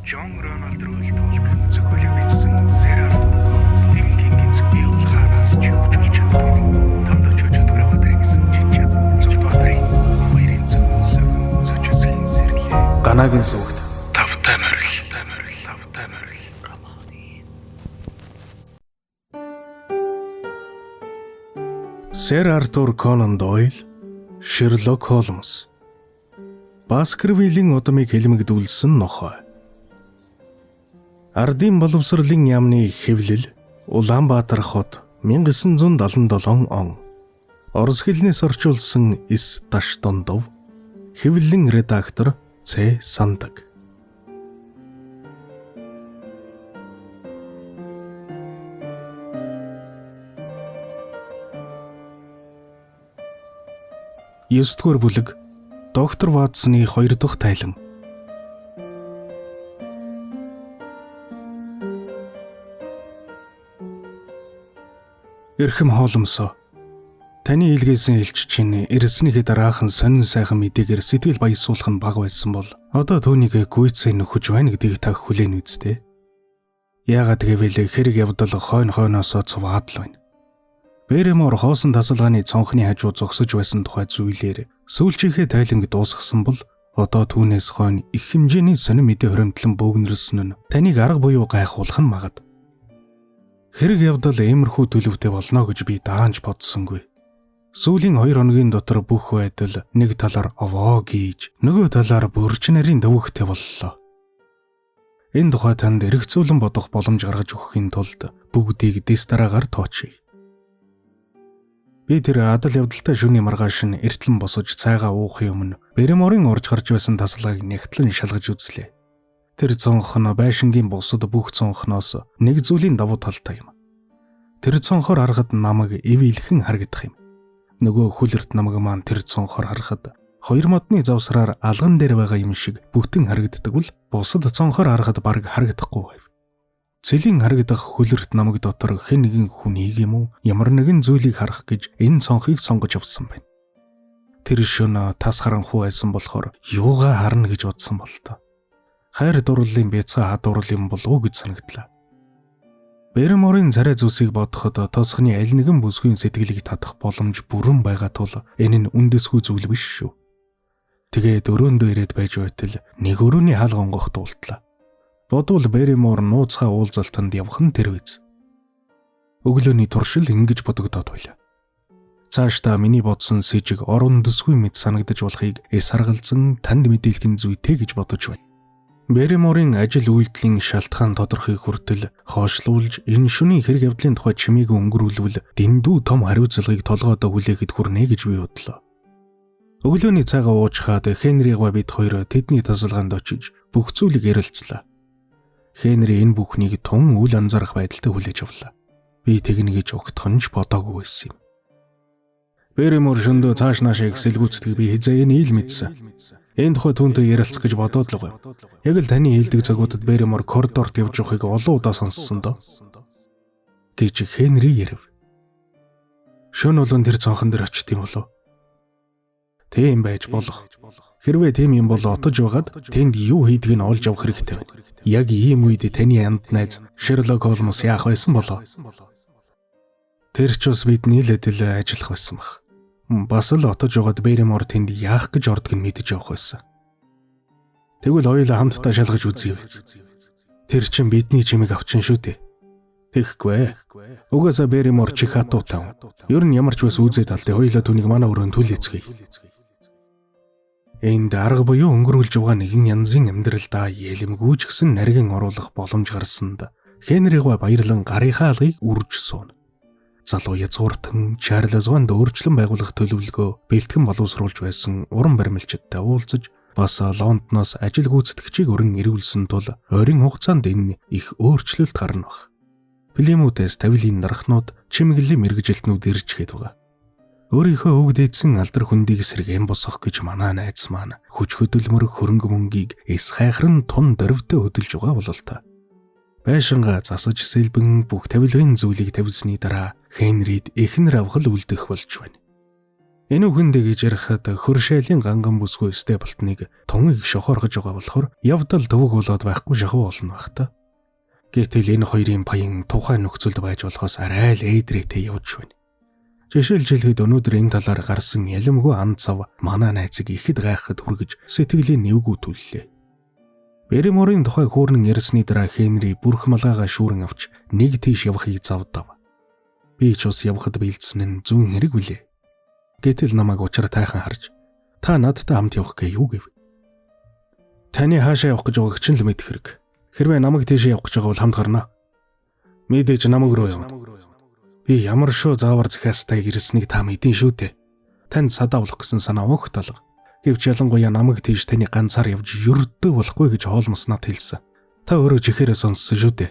John Ronald Reuel Tolkien зохиолыг бичсэн Sir Arthur Conan Stephen King-ийн зөвхөн хараас ч хөгжүүлж чаддаг тамд очиж төрөөрэй гэсэн жинчээд зөвхөн хоёрын зөвхөн зочисхийн сэрлээ. Ганагийн сүгт Тавтай морил. Sir Arthur Conan Doyle, Sherlock Holmes. Баскервиллийн удмыг хэлмэгдүүлсэн нохой. Ардын боловсролын яамны хэвлэл Улаанбаатар хот 1977 он. Орос хэлнээс орчуулсан С. Таштондов. Хэвлэлийн редактор Ц. Сандаг. Ёсдгөр бүлэг Доктор Ватсны 2 дахь тайлан. Эрхэм Холмсоо. Таны илгээсэн элч чинь ирснийхээ дараахан сонин сайхан мэдээгээр сэтгэл баясуулах нь бага байсан бол одоо түүнийг гүйцээ нөхөж байна гэдгийг та хүлээн үздэй. Яагаад гэвэл хэрэг явдал хойноосоо цуваадлаа байна. Бэрэмор хоосон тасалгааны цонхны хажуу зогсож байсан тухай зүйлээр сүүлчийнхээ тайланг дуусгасан бол одоо түүнээс хойно их хэмжээний сонин мэдээ хуримтлан бөөгнөрсөн нь таныг арга буюу гайхуулах нь магад. Хэрэг явдал иймэрхүү төлөвтэй болно гэж би даанч бодсонгүй. Сүүлийн 2 хоногийн дотор бүх байдал нэг талаар овоо гийж, нөгөө талаар бүрч нарийн дөвөгтэй боллоо. Энэ тухай танд эргцүүлэн бодох боломж гаргаж өгөхийн тулд бүгдийг дэс дараагаар тоочъя. Би тэр адал явдалтай шүний маргааш нь эртлэн босож цайгаа уухын өмнө Бэрэморын орж гарч байсан тасалгааг нягтлан шалгаж үзлээ. Тэр цонх нь байшингийн бусад бүх цонхноос нэг зүйлийн давуу талтай юм. Тэр цонхоор харахад намайг ивэлхэн харагдах юм. Нөгөө хүлэрт намайг маань тэр цонхоор харахад 2 модны завсраар алган дээр байгаа юм шиг бүтэн харагддаг бол бусад цонхоор харахад бараг харагдахгүй байв. Цэлийн харагдах хүлэрт намайг дотор хэн нэгэн хүнийг юм уу ямар нэгэн зүйлийг харах гэж энэ цонхыг сонгож авсан байна. Тэр шөнө тас харанхуй байсан болохоор юугаа харна гэж бодсон бол тоо. Хайр дурлалын бяцхан хадуурл юм болов уу гэж санагдлаа. Бэрэморын царай зүсийг бодоход тосхны аль нэгэн бүсгүй сэтгэлийг татах боломж бүрэн байгаа тул энэ нь үндэсгүй зүйл биш шүү. Тэгээ дөрөөндөө ирээд байж байтал нэг өрөөний хаал гонгох дуултлаа. Бодвол Бэрэмор нууцхай уулзалтанд явах нь тэр үз. Өглөөний туршил ингэж бодогдоод байлаа. Цаашдаа миний бодсон сэжиг орон дэсгүй мэд санагдаж болохыг саргалзан танд мэдээлэх зүйтэй гэж бодож байна. Бэрэморын ажил үйлдэлийн шалтгаан тодорхой хүртэл хоошлуулж энэ шөнийн хэрэг явдлын тухай чимээг өнгөрүүлвэл дэндүү том хариуцлагыг толгойдоо хүлээхэд хүрнэ гэж би бодлоо. Өглөөний цайгаа уучхаад Хенригаа бид хоёр тэдний тасалгаанд очиж бүх зүйлийг ярилцлаа. Хенри энэ бүхнийг тун үл анзаарах байдалтай хүлээж авлаа. Би тэгнэ гэж огтхонч бодоогүй байсан юм. Бэрэмор шөндөө цааш наашаа эксэлгүүцдэг би хизээ нийл мэдсэн. Энэ тухай түүнтэй ярилцах гэж бодоод л байгаа. Яг л таны хэлдэг цагуудад Бэрэмор коридорт явж байгааг олон удаа сонссон доо. Гэж Хенри ярив. Шөнө болон тэр цонхон дээр очт юм болов. Тийм байж болох. Хэрвээ тийм юм бол отож байгаад тэнд юу хийдгийг нь олж авах хэрэгтэй байна. Яг ийм үед таны анд найз Шерлок Холмс яах байсан болоо? Тэр ч бас бидний л адил ажиллах байсан баг. Бас л отож байгаад Бэрэмор тэнд яах гэж ордог нь мэдэж явах байсан. Тэгвэл хоёулаа хамтдаа шалгаж үзье. Тэр чин бидний чимийг авчин шүү дээ. Тэгэхгүй. Угаасаа Бэрэмор чих хатуутай. Ер нь ямар ч бас үзээд алтай хоёулаа түүнийг манай өрөөнд түлээцгээе. Энд арга буюу өнгөрүүлж байгаа нэгэн янзын амьдралдаа ялэмгүй ч гэсэн нарийн оруулах боломж гарсанд Хенригаа баярлан гарынхаа алгыг үрж суuna. Залуу язгууртан Чарльз Ванд өөрчлөн байгуулах төлөвлөгөө бэлтгэн боловсруулж байсан уран баримлчидтай уулзаж бас Лондоноос ажил гүйцэтгэгчийг өрн ирүүлсэн тул ойрын хугацаанд энэ их өөрчлөлт гарна баг. Плимутээс тавилын дарахнууд чимэглэлийн мэрэгжилтнүүд ирчгээд байгаа. Өөрийнхөө өвгдээдсэн алдар хүндийг сэргээн босгох гэж манаа найз маань хүч хөдөлмөр хөрөнгө мөнгийг эс хайхран тун дөрвдөө хөдөлж байгаа бололтой. Байшингаа засаж сэлбэн бүх тавилгын зүйлийг тавьсны дараа Хенрид эхнэр авхал үлдэх болж байна. Энэ үгэндээ гэж ярихад хөршээлийн ганган бүсгүй Степлтоныг туныг шохооргож байгаа болохоор явдал төвөг болоод байхгүй шахуу болно байх та. Гэтэл энэ хоёрын паян тухайн нөхцөлд байж болохоос арай л ээдрээтэй явж байна. Жишээлжилхэд өнөөдөр энэ талаар гарсан ялэмгүй ан цав манай найзыг ихэд гайхахад хүргэж сэтгэлийн нэвгүү түллээ. Берриморын тухай хөөрнөн ярьсны дараа Хенри бүрх малгайгаа шүүрэн авч нэг тийш явахыг завдав. Би ч бас явахад бэлдсэн нь зүүн хэрэг билээ. Гэтэл намайг учир тайхан харж та надтай хамт явах гээ юу гэв. Таны хаашаа явах гэж байгааг чинь л мэдэх хэрэг. Хэрвээ намайг тийшээ явах гэж байгаа бол хамт гарнаа. Мэдээж намайг руу явна. Би ямар шүү заавар захиастай ирснийг та мэдэн шүү дээ. Танд садаавлах гэсэн санаа өгөх толго. Гэвч ялангуяа намайг тийш таны ганцаар явж ердөө болохгүй гэж хоолмосноод хэлсэн. Та өөрөө чихээрээ сонссон шүү дээ.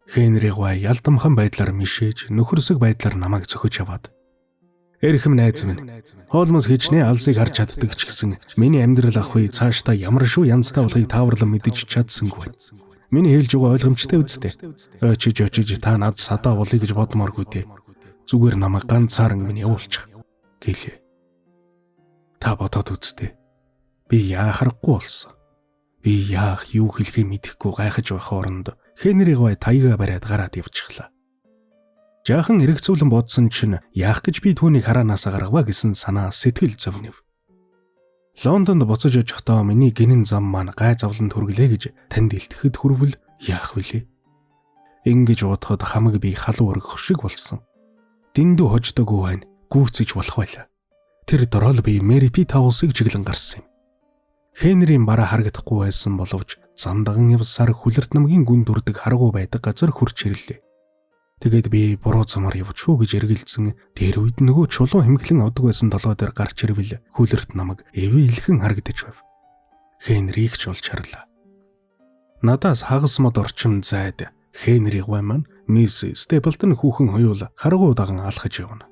Хенри гой ялдамхан байдлаар мишээж нөхөрсөг байдлаар намайг зөхөж аваад Эрхэм найз минь. Хоолмос хичнээн алсыг харж чаддаг ч гэсэн миний амьдрал ах үе цаашдаа ямар шүү янзтай болохыг тааварлан мэдэж чадсангүй. Миний хэлж байгаа ойлгомжтой үстэй. Очиж та над садаа болъё гэж бодмооргүй дээ. Зүгээр намайг ганцаарн минь явуулчих гэлээ. Та бодоод үстэй. Би яахарахгүй болсон. Би яах юу хэлхээ мэдэхгүй гайхаж байх оронд Хенри гой таяга бариад гараад явчихлаа. Жаахан эргэцүүлэн бодсон чинь яах гэж би түүнийг хараанаасаа гаргаваа гэсэн санаа сэтгэл зовнив. Лондонд буцаж очихдоо миний гинэн зам маань гай завланд хүргэлээ гэж танд илтгэхэд хүрвэл яах вүлээ? Ингэж бодоход хамаг би халуун өргөх шиг болсон. Дэндүү хождоогүй байна. Гүйцэж болох байлаа. Тэр дорол би Мэри Питаусыг чиглэн гарсан юм. Хенрийн бараа харагдахгүй байсан боловч замдаган явсаар хүлэрт намгийн гүн дүрдэг харгуу байдаг газар хурч ирлээ. Тэгээд би буруу замаар явчихв гэж эргэлзэн тэр үед нөгөө чулуу хэмгэлэн авдаг байсан толгой дээр гарч ирвэл хүлэрт намайг эвэлхэн харагдаж байв. Хенрийг ч олж харлаа. Надаас хагас мод орчим зайд Хенри гой маань мисс Степлтон хүүхэн хоёул харгуу даган алхаж явна.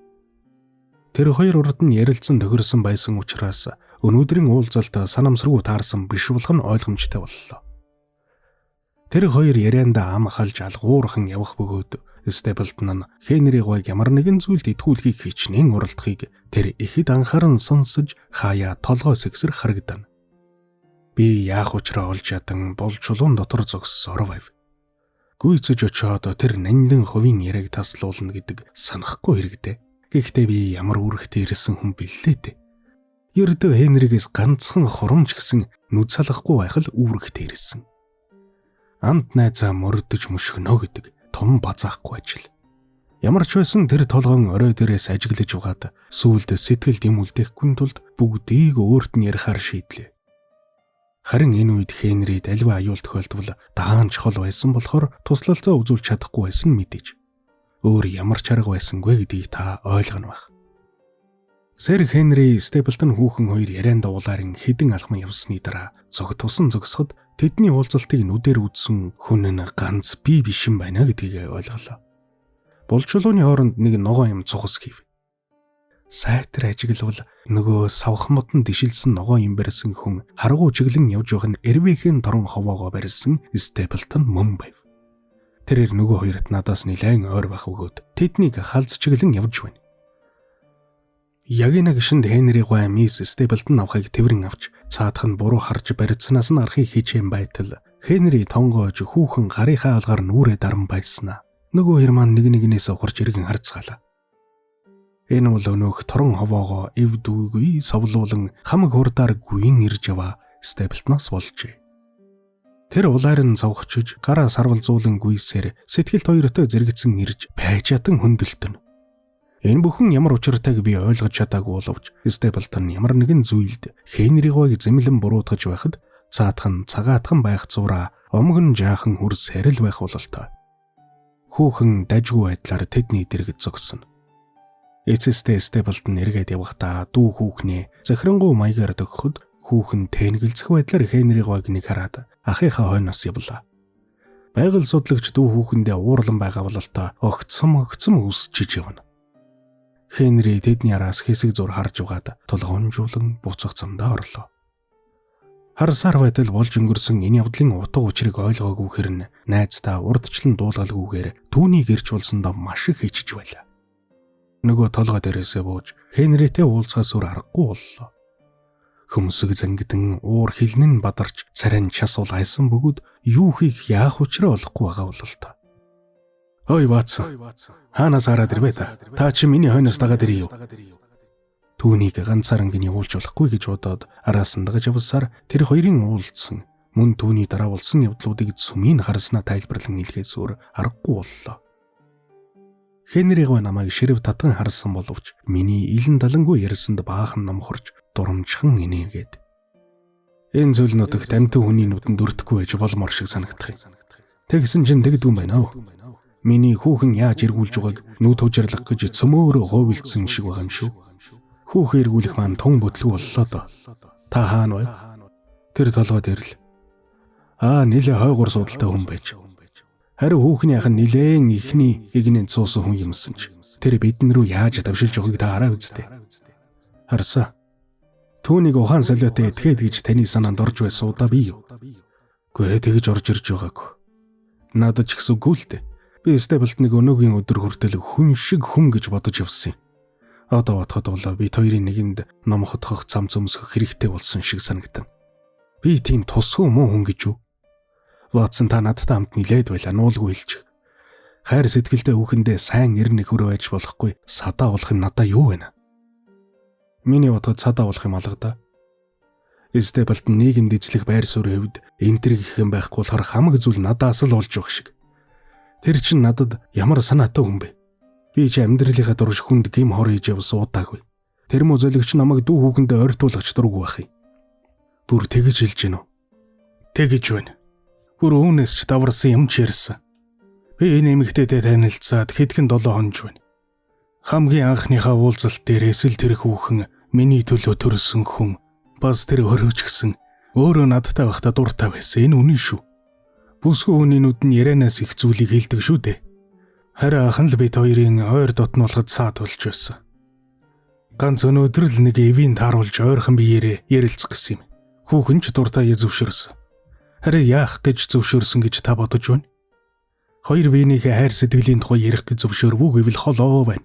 Тэр хоёр урд нь ярилцсан тохирсон байсан учраас өнөөдрийн уулзалт санамсаргүй таарсан биш болох нь ойлгомжтой боллоо. Тэр хоёр ярианда ам халж алгуурхан явах бөгөөд Степлтон нь Хенри гойг ямар нэгэн зүйлд итгүүлэхийг хичнээн уралдахыг тэр ихэд анхааран сонсож хаяа толгой сэгсэр харагдана. Би яах учраа олж ядан бол чулуун дотор зогссоор байв. Гүйцэж очиод тэр нандин хувийн яриаг таслуулна гэдэг санахгүй хэрэгдэ. Гэхдээ би ямар үүрэгтэй ирсэн хүн бэлээ дээ. Ердөө Хенригээс ганцхан хурамч гисэн нүд салахгүй байх л үүрэгтэй ирсэн. Амт найзаа мөрдөж мөшгөнө гэдэг том базаахгүй ажил. Ямар ч байсан тэр толгойн орой дээрээс ажиглаж угаад сүүлд сэтгэл дэмүүлдэхгүй тулд бүгдийг өөрт нь ярихаар шийдлээ. Харин энэ үед Хенрид альва аюул тохиолдвол даан чухал байсан болохоор туслалцаа үзүүлж чадахгүй байсан мэдээж. Өөр ямар ч арга байсангүй гэдгийг та ойлгоно байх. Сэр Хенри Степлтон хүүхэн хоёр яриан дуулаарин хідэн алхам явсны дараа зог тусан зогсоход тэдний уулзалтыг нүдээр үзсэн хүн нь ганц би биш юм байна гэдгийг ойлголоо. Булчулууны хооронд нэг ногоон юм цухас хийв. Сайтар ажиглавал нөгөө савхмод нь дишилсэн ногоон юм барьсан хүн харгуу чиглэн явж байх нь эрвэхэн торон ховоогоо барьсан Степлтон мөн байв. Тэрээр нөгөө хоёрт надаас нэлээд ойр байх өгөөд тэднийг халз чиглэн явж байна. Ягина гişэнд Хенри гой мисс Степлтон авахыг тэрэн авч цаадах нь буруу харж барьцнаас нь арахыг хичээн байтал Хенри тонгоож хүүхэн гарынхаа алгаар нүрээ даран байснаа. Нөгөө хоёр маань нэг нэгнээс ухарч иргэн харцгаалаа. Энэ бол өнөөх торон ховоогоо эв дүүгүй совлуулан хамаг хурдаар гүйн ирж яваа Степлтоноос болжээ. Тэр улаар нь зовхчиж гараа сарвалзуулан гүйсээр сэтгэлд хоёртой зэрэгцэн ирж байж ятан хөндлөлтөн. Энэ бүхэн ямар учиртайг би ойлгож чадаагүй боловч Степлтон ямар нэгэн зүйлд Хенри гойг зэмлэн буруутгаж байхад цаатхан цагаатхан байх зураа омгон жаахан хүрс хэрэл байх бололтой. Хүүхэн дажгүй байдлаар тэдний дэргэд зогсоно. Эцэстээ Степлтон эргээд явахдаа дүү хүүхнээ захирангуй маягаар дөгөхөд хүүхэн тэнэгэлзэх байдлаар Хенри гойг нэг хараад ахыхаа хойноос явлаа. Байгаль судлаагч дүү хүүхэндээ уурлан байгаа бололтой огцом үсчиж явна. Хенри тэдний араас хэсэг зур харж угаад тулгуунжуулан буцах замдаа орлоо. Харсаар байтал болж өнгөрсөн энэ явдлын утга учирыг ойлгоогүй хэрнэ найздаа урдчлан дуулгалгүйгээр түүнийг ирж болсондоо маш их хичж байлаа. Нөгөө толгой дээрээсээ бууж Хенритэй уулзахаас өөр аргагүй боллоо. Хөмсөг зангидан уур хилнэн бадарч царин час ул хайсан бөгөөд юу хийх яах учраа олохгүй байгаа бол л та. Ой Ватсон. Хаанаас хараад ирвэ та? Та чи миний хойноос дагаад ирээ юу? Түүнийг ганцаараа гин явуулж болохгүй гэж бодоод араас нь дагаж явсаар тэр хоёрын уулзсан мөн түүний дараа болсон явдлуудыг сүмийн харснаа тайлбарлан хэлхээс өөр аргагүй боллоо. Хенриг намайг ширв татан харсан боловч миний илэн далангүй ярьсанд баахан номхорч дурамжхан инээгээд. Энэ зүйл нутагт амтэн хүний нүдэнд өртөхгүй байж болмор шиг санагдах юм. Тэгсэн чинь тэгдгүй байна уу? Миний хүүхэн яаж эргүүлж байгааг нүд хужирлах гэж цөмөөрөө хөөвөлдсөн шиг байгаа юм шүү. Хүүхэн эргүүлэх маань тун бүтлэг боллоо доо. Та хаана вэ? Тэр толгой дээр л. Нилээ хойгоор судалтай хүн байж. Харин хүүхний ах нь нилээн ихний игнэнд суусан хүн юмсан ч тэр бидэн рүү яаж давшилж байгааг та хараа үсттэй. Харсан. Түүнийг ухаан солиотой этгээд гэж таны санаанд орж байсан удаа би юу? Гүй тэгж орж ирж байгаагүй. Надад ч гэсэн үгүй л дээ. Би Стеблтныг өнөөгийн өдөр хүртэл хүн шиг хүм гэж бодож явсан юм. Одоо бодоход бол бид хоёрын нэгэнд ном хотгох зам зөмсгөх хэрэгтэй болсон шиг санагдана. Би тийм тусгүй муу хүн гэж юу? Ватсан та надтай хамт нилээд байла нуулгүй хэлж. Хайр сэтгэлдээ хүүхэндээ сайн эрнэх хөрөө байж болохгүй садаа болох юм надаа юу вэ? Миний бодоход садаа болох юм алга да. Стеблт нийгэмд эзлэх байр суурийн хувьд энтэр гэх юм байхгүй болохоор хамаг зүйл надаас л болж байх шиг. Тэр чинь надад ямар санаатай хүн бэ? Би ч амьдралынхаа дурш хүнд гим хор хийж явсан удаагүй. Тэр мө зөлөгч намайг дүү хүүхэндээ ойртуулагч дургүй байх юм. Бүр тэгэж хэлж гинөө. Тэгэж байна. Бүр үүнээс ч даварсан юм ч ярьсан. Би энэ эмэгтэйтэй танилцаад хэдхэн 7 хоног байна. Хамгийн анхныхаа уулзалт дээрээс л тэр хүүхэн миний төлөө төрсөн хүн. Бас тэр хөрөвч гисэн өөрөө надтай байхдаа дуртай байсан. Энэ үнэн шүү. Бүсгүй хүний нүд нь ярианаас их зүйлийг хэлдэг шүү дээ. Харин анхан л бид хоёрын ойр дотнуулахад саад болж байсан. Ганц өнөөдөр л нэг эвийн тааруулж ойрхон биеэрээ ярилцах гэсэн юм. Хүүхэн ч дуртай зөвшөөрсөн. Харин яах гэж зөвшөөрсөн гэж та бодож байна? Хоёр биенийхээ хайр сэтгэлийн тухай ярих гэж зөвшөөрвүү гэвэл холоо байна.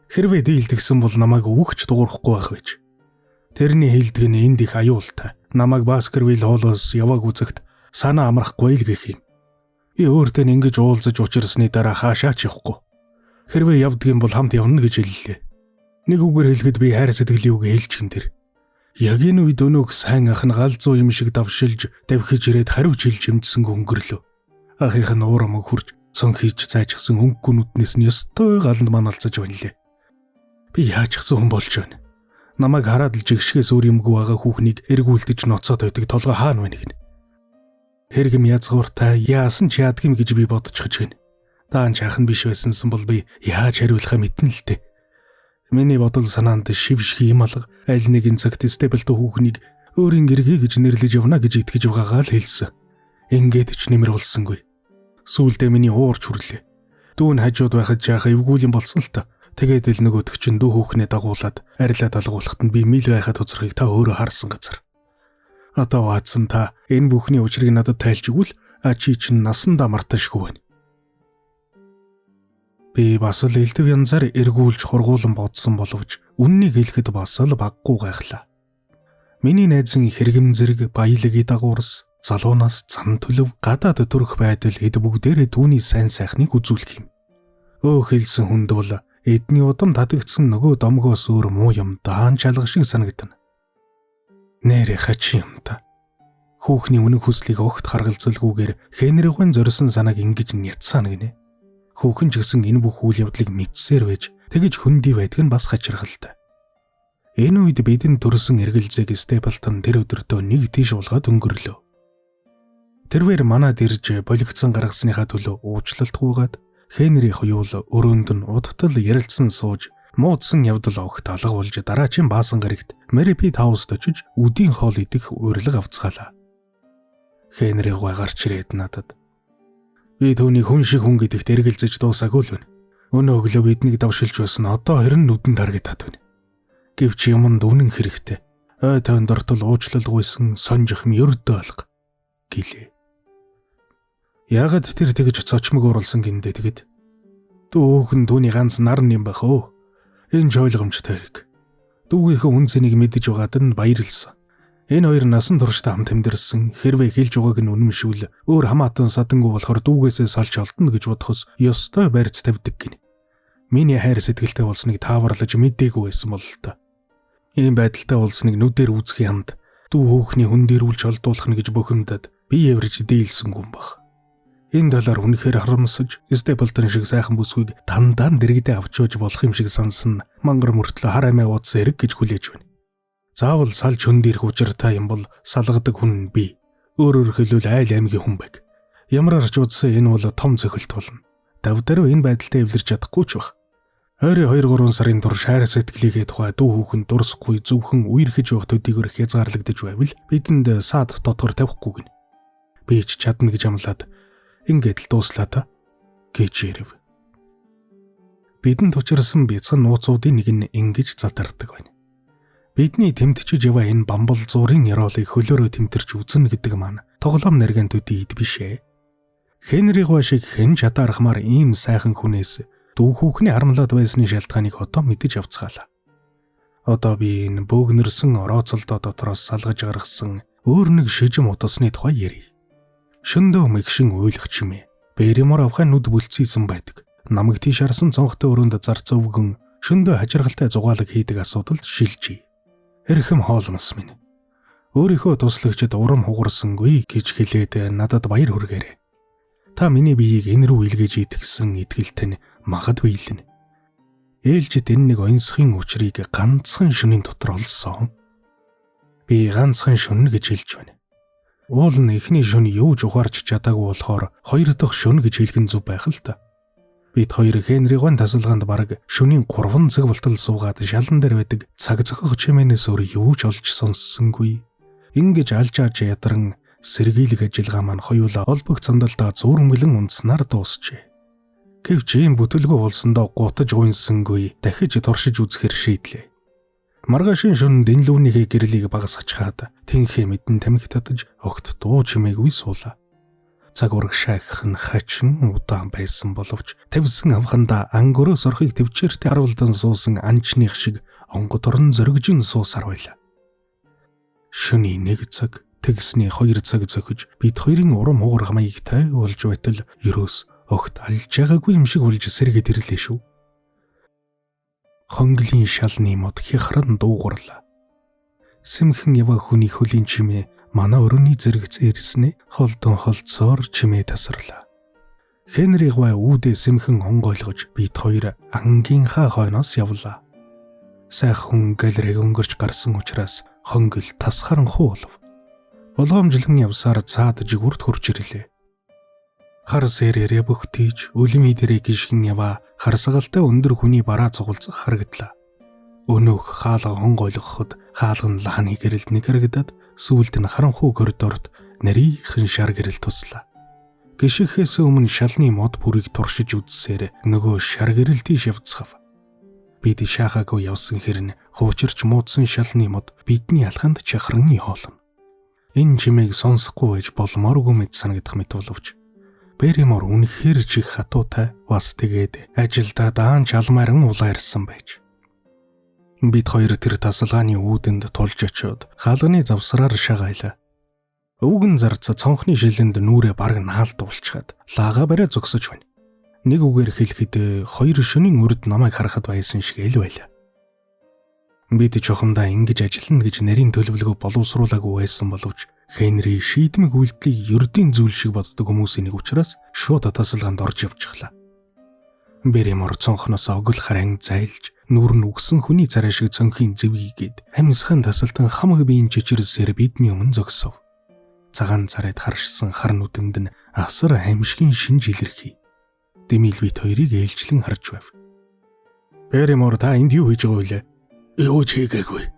Хэрвээ дийлдэгсэн бол намайг өгч дуурахгүй байх байж. Тэрний хэлдэг нь энд их аюултай. Намайг Баскервилл хоолоос явааг үзэхэд санаа амрахгүй л гэх юм. Би өөртөө ингэж уулзаж учирсны дараа хаашаа ч явахгүй. Хэрвээ явдгийм бол хамт явна гэж хэллээ. Нэг үгээр хэлэхэд би хайр сэтгэлийн үг хэлж гин тэр. Яг энэ үед өнөөх сайн ах нь галзуу юм шиг давшилж, давхиж ирээд хариуч хэлж юмдсан өнгөрлөө. Ахийнх нь уурам хурж, сон хийж цайжсан өнгөө нүднээс нь ёстой галанд маналцаж байлээ. Би яаж гсэн хүн болж байна? Намайг хараад л жигшгээс өөр юмгүй байгаа хүүхнийг эргүүлдэж ноцоод байдаг толгой хаана вэ гэнэ? Хэргэм язгууртай яасан ч яадгийм гэж би бодчихж гин. Даан чахан биш байсансан бол би яаж хариулахаа мэднэ л дээ. Миний бодол санаанд шившиг юм алга аль нэгэн цагт Стеблт хүүхнийг өөрийн гэргий гэж нэрлэж явна гэж итгэж байгаагаа л хэлсэн. Ингээд ч нэмэр болсонгүй. Сүүлдээ миний уурч хүрлээ. Дүүн хажууд байхад жаах эвгүүл юм болсон л та. Тэгээд л нөгөөтг чинь дүү хүүхнээ дагуулад арилаад алгуулахад нь би мил гайхаад уцрахыг та өөрөө харсан газар. Одоо Ватсон та энэ бүхний учрыг надад тайлж өгвөл чи чинь насандаа марташгүй байна. Би бас л элдв янзаар эргүүлж хургуулan бодсон боловч үннийг хэлэхэд бас л баггүй гайхлаа. Миний найзын хэрэгэм зэрэг баялагын дагуурс, залуунаас зан төлөв гадаад төрөх байдал эд бүгдээрээ түүний сайн сайхныг үзүүлэх юм. Хэлсэн хүнд бол эдний удам татагдсан нөгөө домгоос өөр муу юм даан чалга шиг санагдана. Нэрэ хач юм та. Хүүхний үнэн хүслийг огт харгалзалгүйгээр Хенригийн зорисон санааг ингэж няцсан гинэ. Хүүхэн ч гэсэн энэ бүх үйл явдлыг мэдсээр байж тэгэж хөндөй байдаг нь бас хачирхалтай. Энэ үед бидний төрсөн эргэлзээг Стеблтон тэр өдөртөө нэг тийш уулгаад өнгөрлөө. Тэрвэр манад ирж болгоцсон гаргасныхаа төлөө уучлалт гуйгаад Хенри хоёул өрөөнд нь удтал ярилцсан сууж муудсан явдал огт алга болж дараачийн баасан гарагт Мэрипит хауст очиж үдийн хоол идэх урилга авцгаалаа. Хенри гарч ирээд надад би түүний хүн шиг хүн гэдэгт эргэлзэж дуусаагүй л байна. Өнөө өглөө биднийг давшилж байсан одоо харин нүдэнд харагдаад байна. Гэвч юмд үнэн хэрэгтэй. Ой тойнд ортол уучлал гуйсан сонжих юм ердөө алга гэлээ. Ягд тэр тэгж цочмог ууралсан гиндэ тэгэд. Дүүхэн түүний ганц нар юм байх өө. Энэ ч ойлгомжтой хэрэг. Дүүгийнхээ үн цэнийг мэдэж байгаад нь баярлсан. Энэ хоёр насан туршдаа хамт амьдэрсэн. Хэрвээ хэлж байгааг нь үнэмшвэл өөр хамаатан садангу болохоор дүүгээсээ салж олдно гэж бодохос ёстой барьц тавьдаг гин. Миний хайр сэтгэлтэй болсныг тааварлаж мэдээгүй байсан бол л та. Ийм байдалтай болсныг нүдээр үзэх юмд дүү хөөхний хүндэрүүлж олдуулах нь гэж бухимдаад би яврж дийлсэнгүй юм баг. Энэ талаар үнэхээр харамсаж, Степлтон шиг сайхан бүсгүйг дандаа дэрэгдээ авчиж болох юм шиг сансан мангар мөртлөө хар амиа уудсан хэрэг гэж хүлээж байна. Заавал салж хөндөрөх учиртай юм бол салгадаг хүн би. Өөрөөр хэлбэл айл аймгийн хүн байг. Ямар ч удсан энэ бол том цохилт болно. Давдаруу энэ байдалтай эвлэрч чадахгүй ч баг. Ойрын 2-3 сарын турш хайр сэтгэлийнхээ тухай дүү хүүхэн дурсахгүй зөвхөн үерхэж байх төдийгөр хязгаарлагдаж байвал бидэнд саад дотгор тавихгүй гин. Би ч чадна гэж амлаад ингээд л дууслаа та гэж ирэв. Бидэнд учирсан бяцхан нууцуудын нэг нь ингэж задардаг байна. Бидний тэмтчиж яваа энэ бамбал зуурын ёроолыг хөлөөрөө тэмтэрч үзнэ гэдэг маань тоглоом нарийн төдийд бишээ. Хенри Гва шиг хэн чадаархмаар ийм сайхан хүнээс дүү хүүхний харамлаад байсны шалтгааныг одоо мэдэж авцгаалаа. Одоо би энэ бөөгнөрсөн орооцолдоо дотроос салгаж гаргасан өөр нэг шижим утасны тухай ярив. Шөндөө мэгшин уйлах чимээ. Бэримор авхай нүд бүлцсэн байдаг. Намаг тийш харсан цонхтой өрөөнд зарц өвгөн шөндөө хажиргалтай зугаалаг хийдэг асуудалд шилжий. Эрхэм хоолмос минь. Өөрийнхөө туслагчид урам хугарсангүй гэж хэлээд надад баяр хүргээрэй. Та миний биеийг энэ рүү илгээж итгэсэн итгэлтэй нь магадгүй илнэ. Ээлжид энэ нэг онцгийн учрыг ганцхан шөнийн дотор олсон. Би ганцхан шөнө гэж хэлж байна. Уул нь эхний шөнө юу ч ухаарч чадаагүй болохоор хоёр дахь шөнө гэж хэлэх нь зөв байх л та. Бид хоёр Хенригийн тасалгаанд бараг шөнийн 3 цаг болтол суугаад шалан дээр байдаг цаг зохих чимээнээс өөр юу ч олж сонссонгүй. Ингэж алж ааж ядаран сэргийлэх ажиллагаа маань хоёулаа олбог цандалдаа зүүрмэлэн унтснаар дуусчээ. Гэвч ийм бүтэлгүй болсондоо гутаж гуйсангүй дахиж туршиж үзэхэр шийдлээ. Маргаашийн шөнөнд энэ лүүнийхээ гэрлийг багасгачаад тэнхээ мэдэн тамхи татаж огт дуу чимээгүй суулаа. Цаг урагшаах нь хачин удаан байсан боловч тавьсан авхандаа ангөрөөс орохыг төвчээртэй харуулдан суусан анчных шиг онгод орон зөргжин суусаар байлаа. Шөнийн 1 цаг тэгсний 2 цаг зохиж бид хоёрын урам хугарах маягтай болж байтал ерөөс огт алж байгаагүй юм шиг болж сэргээд ирлээ шүү. Хонглын шалны мод хяхран дуугарлаа. Сэмхэн яваа хүний хөлийн чимээ манай өрөөний зэрэгцээ ирснээ холдон холцоор чимээ тасарлаа. Хенри Гва үүдээ сэмхэн онгойлгож бид хоёр ангийнхаа хойноос явлаа. Сайхан галерейг өнгөрч гарсан учраас хонгил тасхаранхуу болов. Болгоомжлон явсаар цаад жигүрд хурж ирлээ. Хар сэрээрээ бөхтийж үлми дээрээ гიშгэн яваа харсгалтай өндөр хүний бараа цугулцах харагдлаа. Өнөөх хаалга хонгойлгоход хаалга нь лааны гэрэлд нэг харагдаад сүүлд нь харанхуу коридорт нарийнхэн шар гэрэл туслаа. Гიშгээс өмнө шалны мод бүрийг туршиж үзсээр нөгөө шар гэрэл тийш явцгаав. Бид шахаагүй явсан хэрнэ хуучирч муудсан шалны мод бидний алханд чахран яолно. Энэ чимээг сонсохгүй байж болмооргүй мэд санагдах мэт боловч Бэримор үнэхээр чих хатуутай бас тэгээд ажилдаа даанч алмааран улаарсан байж. Бид хоёр тэр тасалгааны үүдэнд тулж очиод хаалганы завсраар шагайлаа. Өвгөн зарц цонхны шилэнд нүрээ бараг наалдуулчаад лага бариа зогсож байна. Нэг үгээр хэлэхэд 2 шөнийн үрд намайг харахад байсан шиг эл байлаа. Бид чухамдаа ингэж ажиллана гэж нарийн төлөвлөгөө боловсруулаагүй байсан боловч Хенри шийдмэг үйлдэлийг ердийн зүйл шиг боддог хүмүүсийн нэг учраас шууд тасалгаанд орж явчихлаа. Бэримор цонхноос огл харан зайлж нүүр нь үгсэн хүний царай шиг цонхийн зэвгийгээд амьсхан тасалтан хамаг биеийн чичирсээр бидний өмнө зогсов. Цагаан царайд харшсан хар нүдэнд нь асар аимшигын шинж илэрхий. Дэмил бит хоёрыг ээлжлэн харж байв. Бэримор та энд юу хийж байгаа вэ? Юу ч хийгээгүй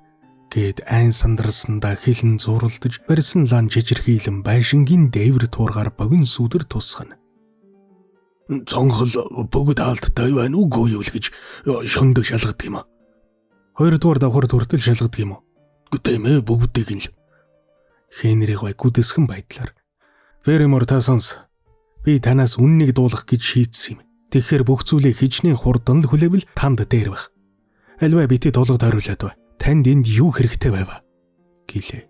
гэд айн сандарсандаа хэлэн зуралдаж барьсан лан жижирхийлэн байшингийн дээвэр туургаар богино сүдэр тусгана. Цонхол бүгд хаалттай байна үгүй юу л гэж шөндө шалгадаг юм аа. 2 дугаар давхар төртөл шалгадаг юм уу? Тийм ээ бүгдийг нь л. Хенри Гва гүдэсгэн байдлаар. Бэримор та сонс. Би танаас үннийг дуулах гэж шийдсэн юм. Тэгэхээр бүх зүйлийг хижнээн хурдан л хүлээвэл танд дээр байх. Альва бити тулгад хариулаад бай. Танд энд юу хэрэгтэй байв? Гэлээ.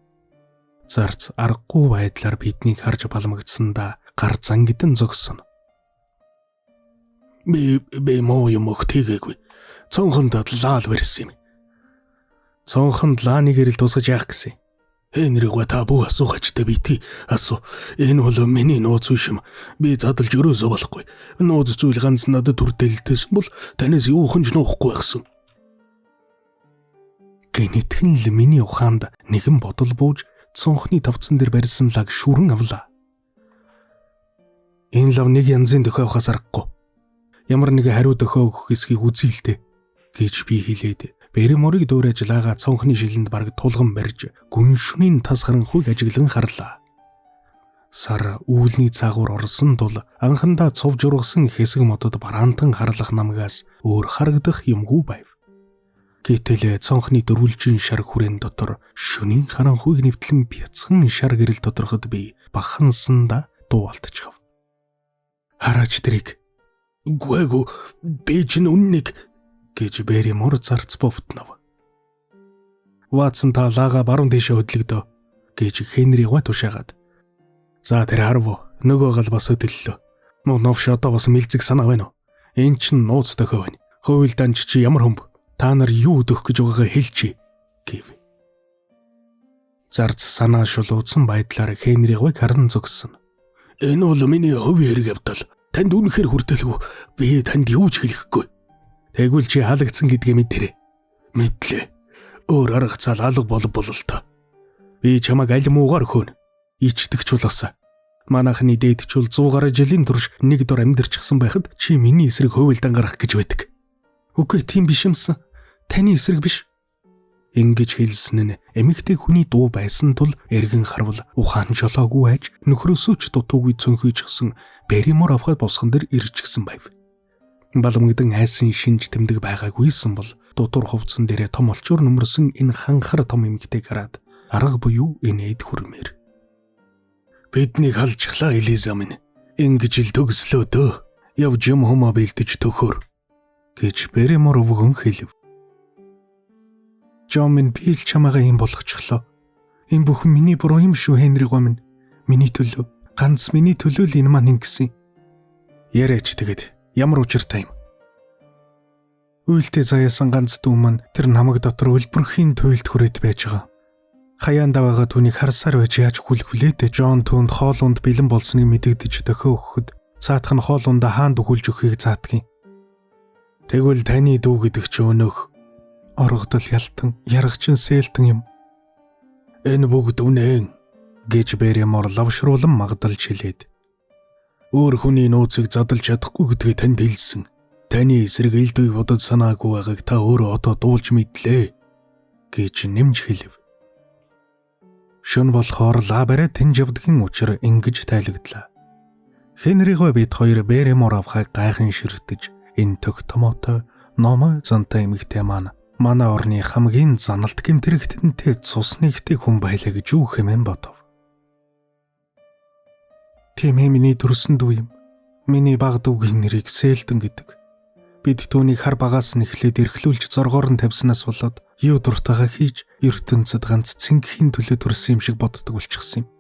Зарц аргагүй байдлаар биднийг харж балмагдсандаа гар зангидэн зогсон. Би муу юм өгтэйгээгүй. Цонхонд лаал барьсан юм. Цонхонд лааны гэрэл тусгаж яах гэсэн. Энэрийг та бүү асуух ачтай бити асуу. Энэ бол миний нууц биш юм. Би задалж өрөөсөө болохгүй. Нууц зүйл ганц надад төрдөлтөөсөн бол танаас юу хөнж нуухгүй байсан. Гэнэтхэн л миний ухаанд нэгэн бодол бууж цонхны тавцан дээр барьсан лаг шүрэн авлаа. Энэ лав нэг янзын дөхөө авахаас аргагүй. Ямар нэг хариу дөхөө өгөх эсхийг үзүүлдэ гэж би хэлээд Береморыг дуурайж лаага цонхны шилэнд бараг тулган барьж гүн шүнийн тас харанхуйг ажиглан харлаа. Сар үүлний цаагуур орсон тул анхандаа цов жургасан хэсэг модод бараантан харлах намгаас өөр харагдах юмгүй байв. Гэтэл цонхны дөрвөлжин шар хүрээн дотор шүнийн харанхуйг нэвтлэн бяцхан шар гэрэл доторход би бахансанда дуултчихав. Хараач тэрийг. Гүйгүү би ч үннийг гэж Беремор зарц бовтнов. Ватсан та лага баруун дэше хөдлөгдөө гэж Хенри гой тушаагаад. За тэр харв нөгөө гал бас хөдлөлөө. Муу новш одоо бас мэлзэг санаа байна уу? Энд чин нууц дөхөө байна. Хөвөл данч чи ямар хөмб? Та нар юу өдөх гэж байгаагаа хэлчихье гэв. Зарц санаа шулуутсан байдлаар Хенри гойг харан зогссон. Энэ бол миний хувийн хэрэг явдал. Танд үнэхээр хүртэлгүй. Би танд юу ч хэлэхгүй. Тэгвэл чи хаалгацсан гэдгээ мэдэрээ. Мэдлээ. Өөр арга цаал алга бол л та. Би чамайг аль муугаар хөөн. Ичдэгч болоосаа. Манайхны дээдч бол 100 гаруй жилийн турш нэг дор амьдарчихсан байхад чи миний эсрэг хөвөлдөн гарах гэж байдаг. Үгүй тийм биш юмсан. Таны эсрэг биш. Ингэж хэлсэн нь эмэгтэй хүний дуу байсан тул эргэн харвал ухаан жолоогүй айж нөхрөөсөө ч дутуугүй цөнхийжсэн Беремор авахад босгон дээр ирчихсэн байв. Баламгдан айсан шинж тэмдэг байгаагүйсэн бол дутуур хувцсан дээрээ том олчуур нөмөрсөн энэ ханхар том эмэгтэйг хараад арга буюу инээд хүрмээр. Биднийг халжглаа Элиза минь. Ингэж л төгслөө дөө. Явж юм хумаа бэлдэж төхөр гэж Беремор өвгөн хэлв. Жон минь би л чамайгаа юм болгочихлоо. Энэ бүхэн миний буруу юм шүү Хенри гоо минь. Миний төлөө ганц миний төлөө л энэ маань ингэсэн. Яриач тэгэд ямар учиртай юм. Үйлдэл заяасан ганц дүү маань тэр намаг дотор өлбөрхийн туйлд хүрээд байж байгаа. Хаяанда байгаа түүнийг харсаар байж яаж хүлхвлээд Жон түүнд хоолунд бэлэн болсныг мэдэгдэж дөхөө өгөхөд цаатах нь хоолундаа хаанд өгүүлж өгөхийг заадгийн. Тэгвэл таны дүү гэдэг чи өнөөх оргодол ялтан яргачин сээлтэн юм. Энэ бүгд үнэн гэж Беремор лавшруулан магдалж хэлээд. Өөр хүний нууцыг задлж чадахгүй гэдгийг танд хэлсэн. Таны эсрэг элдвийг бодож санаагүй байгааг та өөрөө одоо дуулж мэдлээ гэж нэмж хэлв. Шөн болохоор лабараа тэнж явдгийн учир ингэж тайлагдлаа. Хенригой бид хоёр Беремор авахыг гайхан ширтэж энэ төх томоотой номой зантай эмэгтэй маань манай орны хамгийн заналт гэмтэрэгтэнтэй цусны ихтэй хүн байлаа гэж юу хэмээн бодов. Тийм ээ миний төрсөн дүү юм. Миний баг дүүгийн нэрийг Сэлтэн гэдэг. Бид түүнийг хар багаас нь эхлээд эрхлүүлж зоргоор нь тавьснаас болоод юу дуртайгаа хийж ертөнцид ганц цэнгэхийн төлөө төрсөн юм шиг боддог болчихсон юм.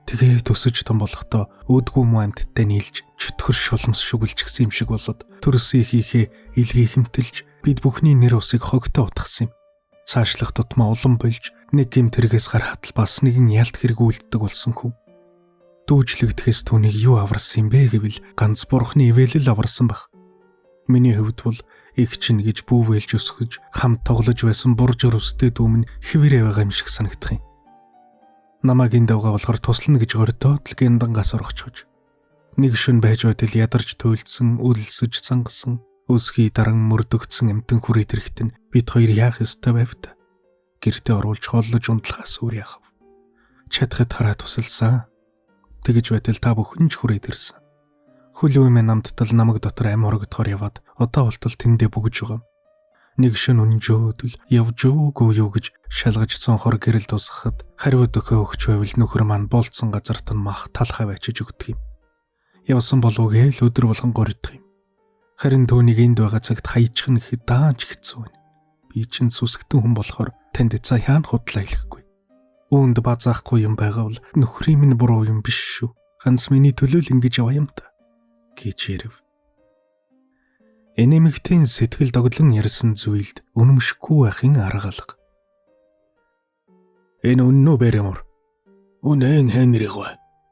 Тэгээ төсөж том болохдоо өөдгөө муу амьтдтай нийлж чөтгөр шулмс шүглчихсэн юм шиг болоод төрсөн ихийнхээ илгээ хэмтэлж бид бүхний нэр усыг хогтоо утгасан юм. Цаашлах тутмаа улам болж нэг гэмтэргээс гар хатал бас нэгэн ялт хэрэг үлддэг болсон хүн. Дүүжлэгдэхээс түүнийг юу аварсан юм бэ гэвэл ганц бурхны ивэлэл аварсан баг. Миний хувьд бол их чинь гэж бүүвэлж өсгөж хамт тоглож байсан буржөр өстэй дүүмэн хэвээрээ байгаа юм шиг санагдах юм. Намаг энэ давгаа болохоор туслана гэж гордоод л гиндангаас орохчож. Нэг шөн байж байтал ядарч туйлдсан, үлсэж цангасан, өсгий даран мөрдөгдсөн эмтэн хүрээд ирэхэд нь бид хоёр яах ёстой байв та. Гэртээ оруулж хооллож унтлахаас өөр яах вэ? Чадхад хараа тусалсан. Тэгэж байтал та бүхэн ч хүрээд ирсэн. Хөл үмэн намттал намаг дотор ам хорогдохоор яваад одоо болтол тэндээ бүгж байгаа. Нэг шин үнжөөдөл явж өгөө юу гэж шалгаж цонхоор гэрэл дуусгахад хариу дөхөө өгч байвал нөхөр маань болцсон газарт нь мах талхай байчиж өгдөг юм. Явсан болоогүй л өдөр болгон гордох юм. Харин түүнийг энд байгаа цагт хаячих нь ихэд дааж хэцүү байна. Би чинь сүсгтэн хүн болохоор танд цаа яан худлаа хэлэхгүй. Үүнд базаахгүй юм байгаавал нөхрийн минь буруу юм биш шүү. Ганц миний төлөө л ингэж яваа юм та. Гэж ирэв. Энэмэгтэн сэтгэл догдлон ярьсан зүйлд үнэмшгүй байхын арга алга. Энэ үнэн үү Бэрэмор? Үнэн Хенриг.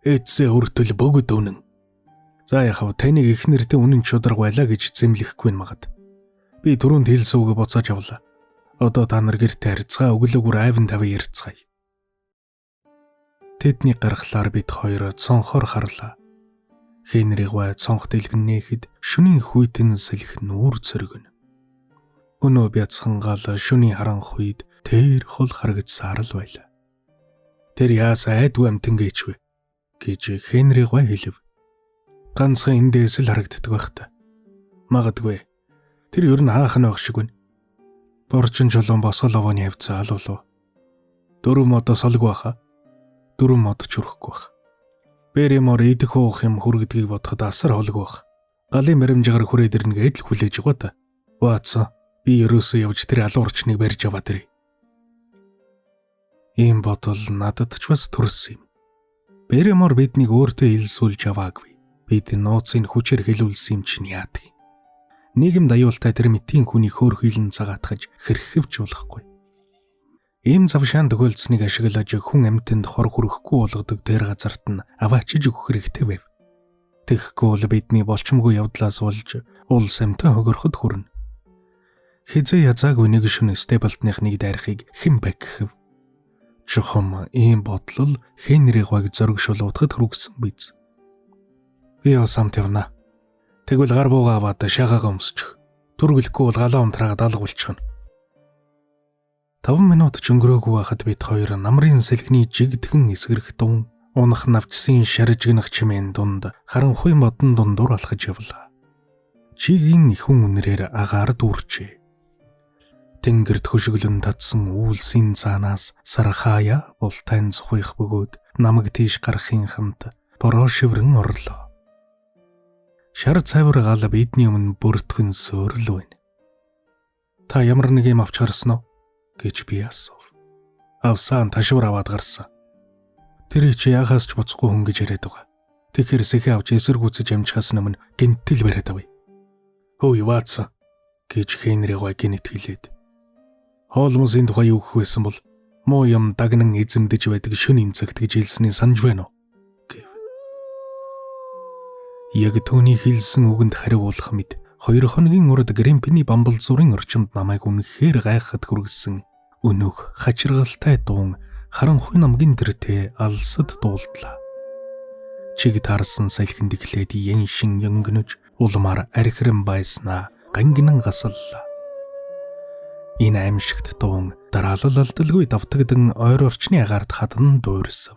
Эцсээ хүртэл бүгд үнэн. За яхав таныг их нэртэй үнэн чударга байлаа гэж зэмлэхгүй магад. Би түрүүнд хэлсэн үгээ буцааж авлаа. Одоо та нар гэртээ харьцгаа өглөөгөр айван тавь ярьцгаая. Тэдний гаргалаар бид хоёр цонхоор харлаа. Хенриг цонх дэлгэннэхэд шөнийн хүйтэн сэлэх нүүр цэргэн. Өнөө бяцхангаал шөнийн харанх үед тэр хол харагдсаар л байлаа. Тэр яасаа айдгүй амтэн гэжвэ гэж Хенриг хэлв. Ганцхан эндээс л харагддаг байх та. Магадгүй. Тэр ер нь хаахна байх шиг байна. Борчин чулуун босгол овооны хавцаа алуулав. 4 модо солг баха. 4 мод ч өрөхгүй бах. Бэрэмор идэх уух юм хүргдгийг бодоход асар холг бах. Галын баримжаагаар хүрээд ирнэ гэдэл хүлээж байгаа та. Ваацсан. Би ерөөсөө явж тэр алуурчныг барьж аваад ирээ. Ийм бодол надад ч бас төрсөн юм. Бэрэмор биднийг өөртөө илсүүлж аваагүй. Бид нууцын хүчээр хэлүүлсэн юм чинь яадаг юм. Нийгэм даюултай тэр мэтийн хүний хөөр хилэн цагаатгаж хэрхэвч болохгүй. Ийм завшаан төгөөлцнийг ашиглаж хүн амьтанд хор хүрэхгүй болгодог тэр газарт нь аваачиж өгөх хэрэгтэй байв. Тэгэхгүй бол бидний болчмгүй явдлаас болж улс амьтан хөгөрөхөд хүрнэ. Хизээ язаагүй нэг шөнө Стеблтныхныг дайрахыг хэн бэгхэв. Чухам ийм бодлол Хенриг зориг шулуутахад хүргэсэн биз. Би бас хамт явна. Тэгвэл гар буугаа аваад шагаагаа өмсчих. Түргэлэхгүй бол галаа унтраагаад алга болчихно. 5 минут ч өнгөрөөгүй байхад бид хоёр намрын сэлгэний жигдхэн эсгэрх дун унах навчсын шаржигнах чимээн дунд харанхуй модон дундуур алхаж явлаа. Чигийн ихүн үнрээр агаар дүүрчээ. Тэнгэрт хөшөглөн татсан үүлсийн цаанаас сархаяа бултайн зохих бөгөөд намаг тийш гарахын хамт бороо шиврэн орлоо. Шар цавар гал бидний өмнө бүртгэн сөөрл байна. Та ямар нэг юм авч гарсан уу? Гэж би асуув. Авсан ташуур аваад гарсан. Тэр чи яхаас ч буцахгүй хүн гэж яриад байгаа. Тэгэхээр сэхэ авч эсэргүүцэж амжихаас өмнө гинтэл бариад авъя. Хөөе Ватсон гэж Хенриг гинэт хэлээд. Хоолмосын тухай юу гэх байсан бол муу юм дагнан эзэмдэж байдаг шөнийн цагт гэж хэлсний санаж байна уу? Яг түүний хэлсэн үгэнд хариулах мэд 2 хоногийн урд Гримпиний бамбалзуурын орчимд намайг үнэхээр гайхахад хүргэсэн өнөөх хачиргалтай дуун харанхуй намгийн тэртээ алсад дуулдлаа. Чиг таарсан салхинд эхлээд яншин янгнож улмаар архирэн байснаа гангинан гасаллаа. Энэ аимшигт дуун дараалал алдалгүй давтагдан ойр орчны агаарт хатан дуурсав.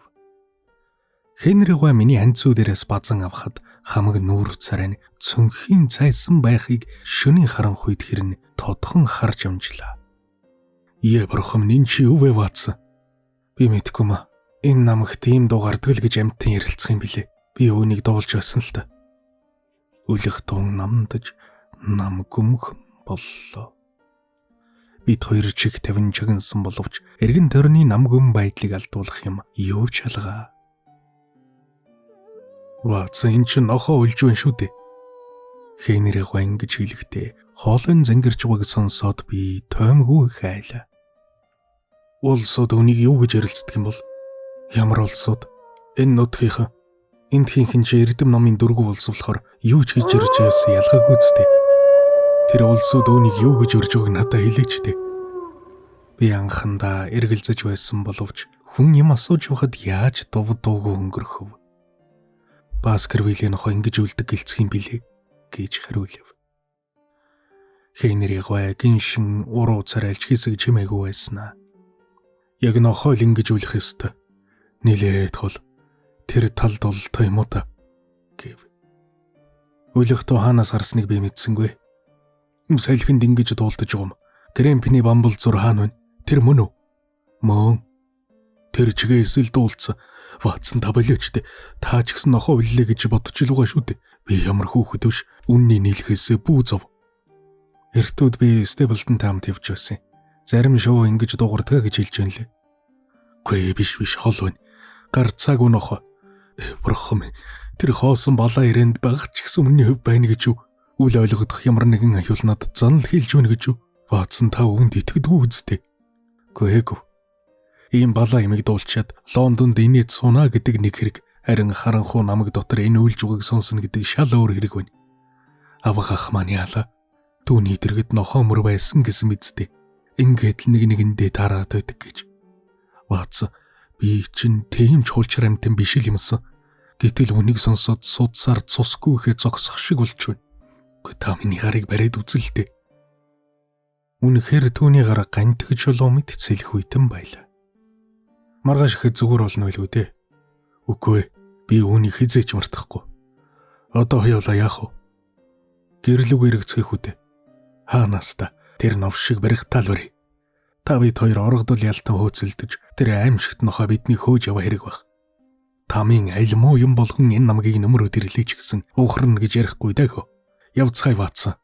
Хенриг миний ханцуу дээрээс базан авахад хамаг нүүр царай цөнхийн цайсан байхыг шөнийн харанхуйд хэрн тодхон харж амжлаа. Бурхан минь чи юу вэ Ватсон? Би мэдгүй маа. Энэ намх тийм дугаардаг л гэж амтан ярилцах юм билээ. Би өөнийг дуулж байсан л та. Үлэх дуун намдаж нам гүмх боллоо. Бид хоёр чих тавин чагнсан боловч эргэн тойрны нам гүм байдлыг алдуулах юм юу ч алгаа. Ватсон энэ ч нохоо үлж байна шүү дээ. Хенриг ингэж хэлэхдээ хоолойн зангирч байгааг сонсоод би тоомгүй хайлаа. Улсууд үнийг юу гэж ярилцдаг юм бол? Ямар улсууд? Энэ нутгийнхан эндхийнхэн ч эрдэм номын дөргүү улс болохоор юу ч гэж ирж байсан ялгаагүй зү. Тэр улсууд үнийг юу гэж өрж байгааг надад хэлээч дээ. Би анхандаа эргэлзэж байсан боловч хүн юм асууж байхад яаж дуугүй өнгөрөхөв. Баскервиллийн нохоо ингэж үлдэг гэлцэх юм билээ гэж хариулв. Хенриг гиншин уруу царайлж хэсэг чимээгүй байснаа. Яг нохоо л ингэж үлэх ёстой. Нилээд хол тэр талд бол той юм уу та гэв. Үлэх тоо хаанаас гарсныг би мэдсэнгүй. Салхинд ингэж дуулдаж байгаа юм. Гримпиний бамбалзуур хаана вэ? Тэр мөн үү? Мөн. Тэр чигээс л дуулцсан. Ватсон та болооч дээ. Та ч гэсэн нохоо үллээ гэж бодож л байгаа шүү дээ. Би ямар хүүхэд биш. Үнний нийлхээс бүү зов. Эртүүд би Стеблтон таамт явж байсан. Зарим шоу ингэж дуугардаг гэж хэлж байна лээ. Гүй биш хол байна. Гар цаг өнөх. Бурхан минь. Тэр хоосон балаа ирэнд байгаа ч гэсэн өмнө хөв байна гэж юу? Үл ойлгох ямар нэгэн аюул надад занал хэлж өгнө гэж юу? Ватсан та үүнд итгэдэггүй үсттэй. Гүй. Ийм балаа имийг дуулчаад Лондонд инээд сууна гэдэг нэг хэрэг, харин харанхуу намаг дотор энэ үйлж угыг сонсно гэдэг шал өөр хэрэг байна. Авгах маань яалаа. Түүний дэргэд нохоо мөр байсан гэсэн мэдтэй. Ингээд л нэгэндээ тараад байдаг гэж. Ватсан би чинь тийм чуулчар амтэн биш л юмсан. Гэтэл үнийг сонсоод судсаар цусгүй ихэ зогсох шиг болж байна. Гэхдээ та миний гарыг бариад үзэлтэй. Үнэхээр түүний гар гантгж болов мэт цэлэх үйтэн байлаа. Маргааш ихэд зүгээр болно байлгүй дээ. Үгүй би үүнийг хизээч мартахгүй. Одоо хоёулаа яах вэ? Гэрлэг эргэцгэх үдэ. Хаанаас та тэр нов шиг барихтаал барь. Та бид хоёр оргодол ялтан хөөцөлдөж тэр аимшигт нохоо бидний хөөж яваа хэрэг баг. Тамийн аль муу юм болгон энэ намгийг нөмрөд ирлээч гэсэн уухарна гэж ярихгүй дэхөө. Явцгай Ватсан.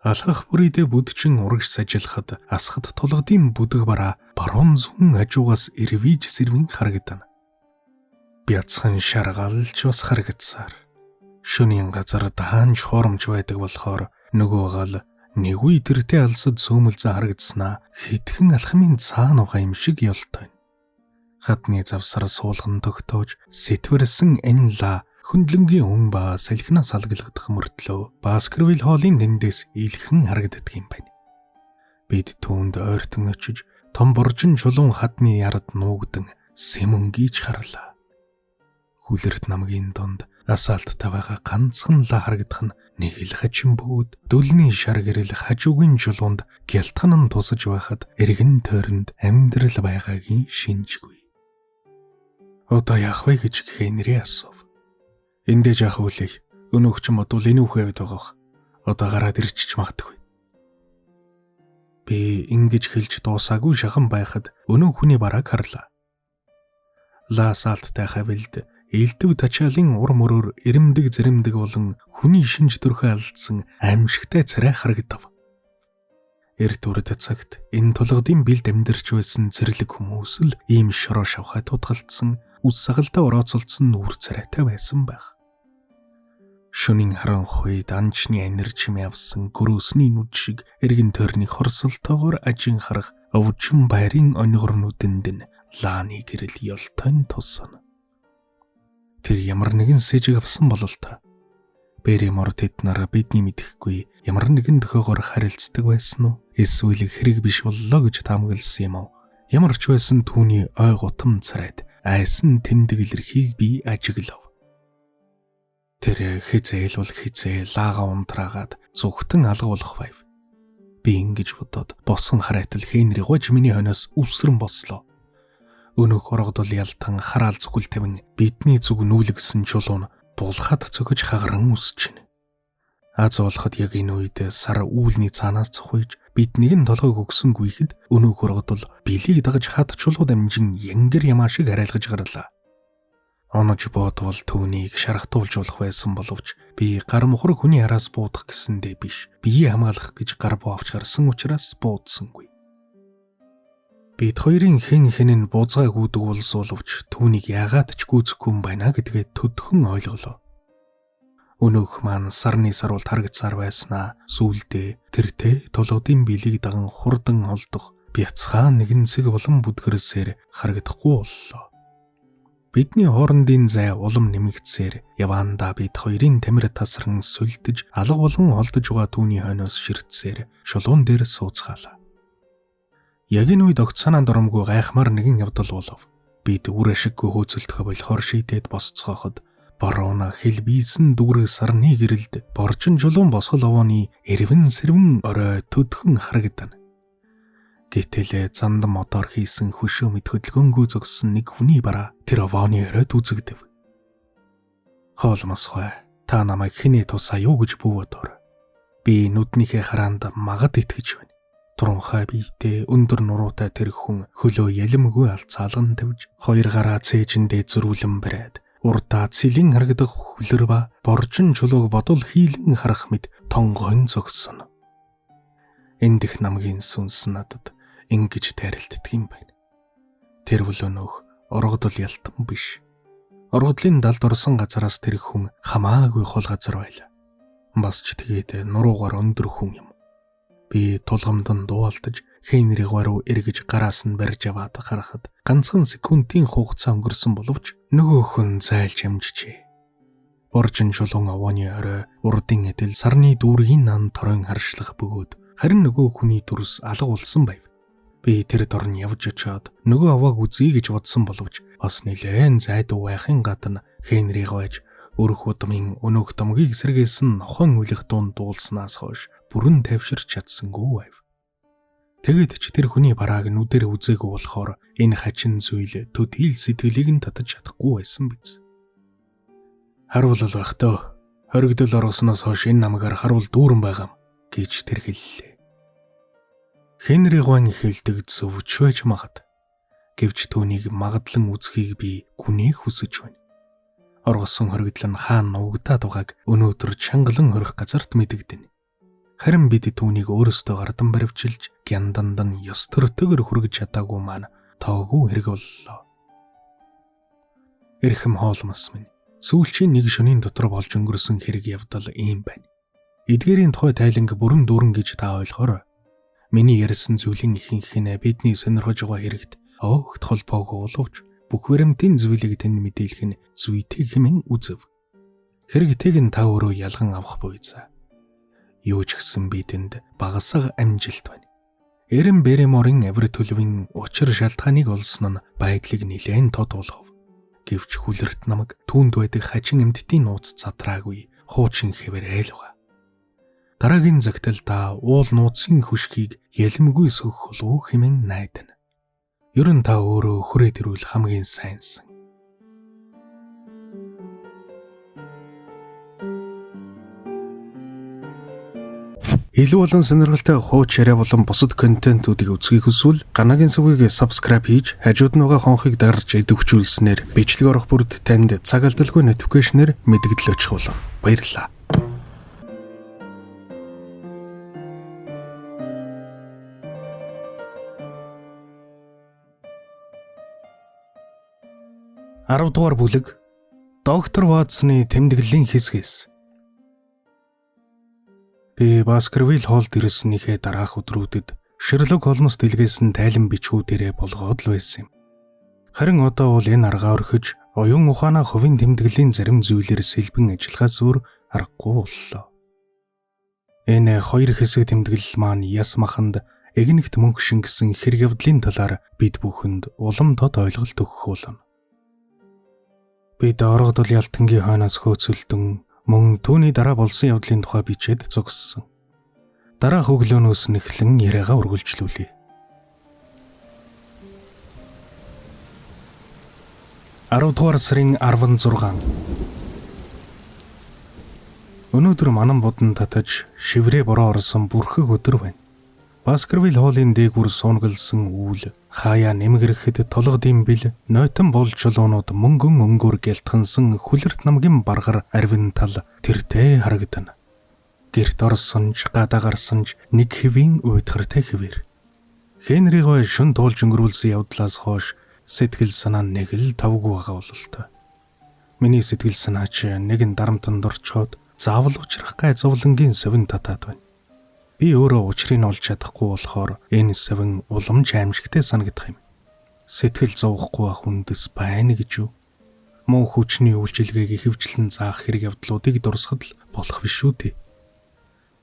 Алхах бүрийдээ бүдчин урагш сажилахад асхад тулгадын бүдэг бараа баруун зүүн хажуугаас эрвиж сэрвэн харагдана. Бяцхан шаргалж бас харагдсаар. Шөнийн газар даанч хоромж байдаг болохоор нөгөө гал нэг үе тэртээ алсад сөөмөлзөн харагдсанаа хитгэн алхмын цаана угаа юм шиг ёлтой. Хатны завсар суулган тогтоож сэтвэрсэн энла хөндлөнгийн өн ба салхинаас салгилагдах мөртлөө Баскервиль хоолын дэндээс илхэн харагддаг юм байна. Бид түүнд ойртон очиж том боржин чулуун хатны ярад нуугдан сэмөнгийж харлаа. Хүлэрт намгийн донд асаалттай байгаа ганцхан ла харагдах нь нэг л хачин бөгөөд дөлний шар гэрэл хажуугийн чулуунд гялтхан нь тусаж байхад эргэн тойронд амьдрал байгаагийн шинжгүй. Одоо яах вэ гэж Хенри асуув. Эндээ жаах үлээ. Өнөөгч модул энэ үхээ байд байгаах. Одоо гараад ирчих магадгүй. Би ингэж хэлж дуусаагүй шахан байхад өнөө хүний барааг харлаа. Ласаалттай хавилд элдв тачаалын ур мөрөөр эрэмдэг зэрэмдэг болон хүний шинж төрхөө алдсан аимшигтай царай харагдав. Эрт үрд цагт энэ тулгадын бэлд амьдарч байсан зэрлэг хүмүүс л ийм шороо шавхай тутгалдсан үс сагалдаа орооцолцсон нүүр царайтай байсан байх. Шөнийн харанхуй данчны энержим явсан гөрөөсний нүд шиг эргэн тойрны хорсолтоогоор ажин харах өвчин байрын онигорнуудэнд нь лааны гэрэл ёлтойн тусна. Тэр ямар нэгэн сэжиг авсан болол та. Бэримор тэд нар бидний мэдэхгүй ямар нэгэн төхөөгөр харилцдаг байсан уу? Эсвэл хэрэг биш боллоо гэж таамагласан юм уу? Ямар ч байсан түүний ой гутам царайд айсан тэмдэглэрхийг би ажиглав. Тэр хизээл бол хизээ лаага унтраагаад зүгтэн алгуулах байв. Би ингэж бодоод босон харайтал Хенри гож миний хойноос үсрэн бослоо. Өнөөх оргодол ялтан хараал зүгэл тавин бидний зүг нүүлгсэн чулуун булхад цогж хагаран үсчихнэ. Аз болоход яг энэ үед сар үүлний цаанаас цохойж биднийг нь толгойг өгсөнгүйхэд өнөөх оргодол билийг дагаж хат чулууд амжин янгэр ямаа шиг харайлгаж гарлаа. Онож бодвол түүнийг шархтуулж болох байсан боловч би гар мухар хүний араас буудах гэсэндээ биш. Биеийг хамгаалах гэж гар буу авч гарсан учраас буудсангүй. Бид хоёрын хэн нь бузгааг үүдэг боловч түүнийг яагаад ч гүйцэхгүй юм байна гэдгээ төдхөн ойлголоо. Өнөөх маань сарны сарвалт харагдсаар байснаа сүүлдээ тэртээ толгодын билийг даган хурдан олдох бяцхан нэгэн цэг болон бүдгэрсээр харагдахгүй боллоо. Бидний хоорондын зай улам нэмэгдсээр явандаа бид хоёрын тамир тасран сүлдэж алга болон олдож байгаа түүний хойноос ширтсээр шулуун дээр сууцгаалаа. Яг энэ үед огт санаанд оромгүй гайхмаар нэгэн явдал болов. Бид үр ашиггүй хөөцөлдөхө болохоор шийдээд босцооход барууна хэлбийсэн дүүрэг сарны гэрэлд борчин чулуун босгол овооны эрвэн сэрвэн орой төдхөн харагдана. Гэтэл занд мотор хийсэн хөшөө мэд хөдөлгөөнгүй зогссон нэг хүний бараа тэр овооны оройд үзэгдэв. Хоолмосхой та намайг хинээ тусаа юу гэж бүүвэдор. Би нүднийхээ хараанд магад итгэж байна. Туранхай биетэй өндөр нуруутай тэр хүн хөлөө ялимгүй алцаалган тавьж хоёр гараа цээжиндээ зөрүүлэн бариад урдаа цэлэн харагдах хүлэр ба боржин чулууг бодол хийлэн харах мэд тонгойн зогсоно. Эндэх намгийн сүнс надад ингэж тайралтдаг юм байна. Тэр бол өнөөх оргодол ялтан биш. Оргодлын далд орсон газараас тэр хүн хамаагүй хол газар байлаа. Бас ч тэгээд нуруугаар өндөр хүн юм. Би тулгамдан дуулдаж Хенри руу эргэж гараас нь барьж аваад харахад ганцхан секундын хугацаа өнгөрсөн боловч нөгөө хүн зайлж амжжээ. Боржин чулуун овооны орой урдын эдэл сарны дүүргийн нан торон харшлах бөгөөд харин нөгөө хүний дүрс алга болсон байв. Би тэр дорн явж очиод нөгөө авааг үзье гэж бодсон боловч бас нэлээн зайдуу байхын гадна Хенриг байж өрх удмын өнөөх домгийг сэргээсэн нохон үлэх дунд дуулснаас хойш бүрэн тайвширч чадсангүй байв. Тэгээд ч тэр хүний барааг нүдээр үзээгүй болохоор энэ хачин зүйл төдийл сэтгэлийг нь татаж чадахгүй байсан биз. Харуул байх төө. Хоригдол орсноос хойш энэ намгаар харуул дүүрэн байгаа юм гэж тэр хэллээ. Хенри гуан хэлдэг зөвч байж магад. Гэвч түүнийг магадлан үзхийг би гүнийг хүсэж байна. Оргосон хоригдол нь хаана нуугдаад байгааг өнөөдөр чангалан хорих газарт мэдэгдэнэ. Харин бид түүнийг өөрөөсөө гардан баривчилж гянданд нь ёс төртөгөр хүргэж чадаагүй маань тоогүй хэрэг боллоо. Эрхэм хоолмос минь сүүлчийн нэг шөнийн дотор болж өнгөрсөн хэрэг явдал ийм байна. Эдгээрийн тухай тайланг бүрэн дүүрэн гэж та ойлгоорой. Миний ярьсан зүйлийн ихэнх нь бидний сонирхож байгаа хэрэгт огт холбоогүй боловч бүх баримтын зүйлийг тань мэдээлэх нь зүйтэй хэмээн үзв. Хэрэгтэйг нь та өөрөө ялган авах буй за. Юу ч гэсэн бидэнд багасга амжилт байна. Эрен Береморын Эвертөлвийн учир шалтгааныг олсон нь байдлыг нэлээд тод болгов. Гэвч хүлэрт намаг түүнд байдаг хачин эмдтийн нууц задраагүй хуучин хэвээр айлгаа. Дараагийн загтал та уул нууцын хөшгийг ялмгүй сөхөх болов хэмээн найдана. Ер нь та өөрөө хүрээд ирвэл хамгийн сайнсан. Илүү олон сонирхолтой хууч яриа болон бусад контентуудыг үзхийг хүсвэл Ганагийн сүгийг subscribe хийж хажууд нь байгаа хонхыг дарж идэвхжүүлснээр бичлэг орох бүрд танд цаг алдалгүй notification-ээр мэдэгдэл очих болно. Баярлалаа. Аравдугаар бүлэг Доктор Ватсны тэмдэглэлийн хэсгээс. Би Баскервилл Холлд ирснийхээ дараах өдрүүдэд Шерлок Холмс дэлгээсэн тайлан бичгүүдэрээ болгоод л байсан юм. Харин одоо бол энэ аргаа орхиж оюун ухаанаа хувийн тэмдэглэлийн зарим зүйлээр сэлбэн ажиллахаас өөр аргагүй боллоо. Энэ хоёр хэсэг тэмдэглэл маань яс маханд эгнэгт мөнгө шингэсэн хэрэг явдлын талаар бид бүхэнд улам тод ойлголт өгөх болно. Бид оргодол ялтангийн хойноос хөөцөлдөн мөн түүний дараа болсон явдлын тухай бичээд зогссон. Дараах өглөөнөөс нэхлэн яриагаа үргэлжлүүлье. 10 дугаар сарын 16. Өнөөдөр манан бодон татаж шиврээ бороо орсон бүрхэг өдөр байна. Баскервилл Холлын дээгүүр суунгалсан үүл хаяа нэмгэрэхэд толго димбэл нойтон болж чулуунууд мөнгөн өнгөөр гялтхансан хүлэрт намгийн баргар арвин тал тэртээ харагдана. Гэрт орсонж гадаа гарсанж нэг хэвийн уйдгартай хэвээр. Хенриг гой шүн туулж өнгөрүүлсэн явдлаас хойш сэтгэл санаа нэг л тавгүй байгаа бололтой. Миний сэтгэл санаа ч нэгэн дарамтанд орчход заавал учрах гай зовлонгийн совин татаад байна. Би өөрөө учрыг олж чадахгүй болохоор энэ совин уламж аимшигтай санагдах юм. Сэтгэл зовхгүй ах үндэс байна гэж юу? Мөн хүчний үйлчилгээг ихэвчлэн заах хэрэг явдлуудыг дурсахад л болох биш үү дээ.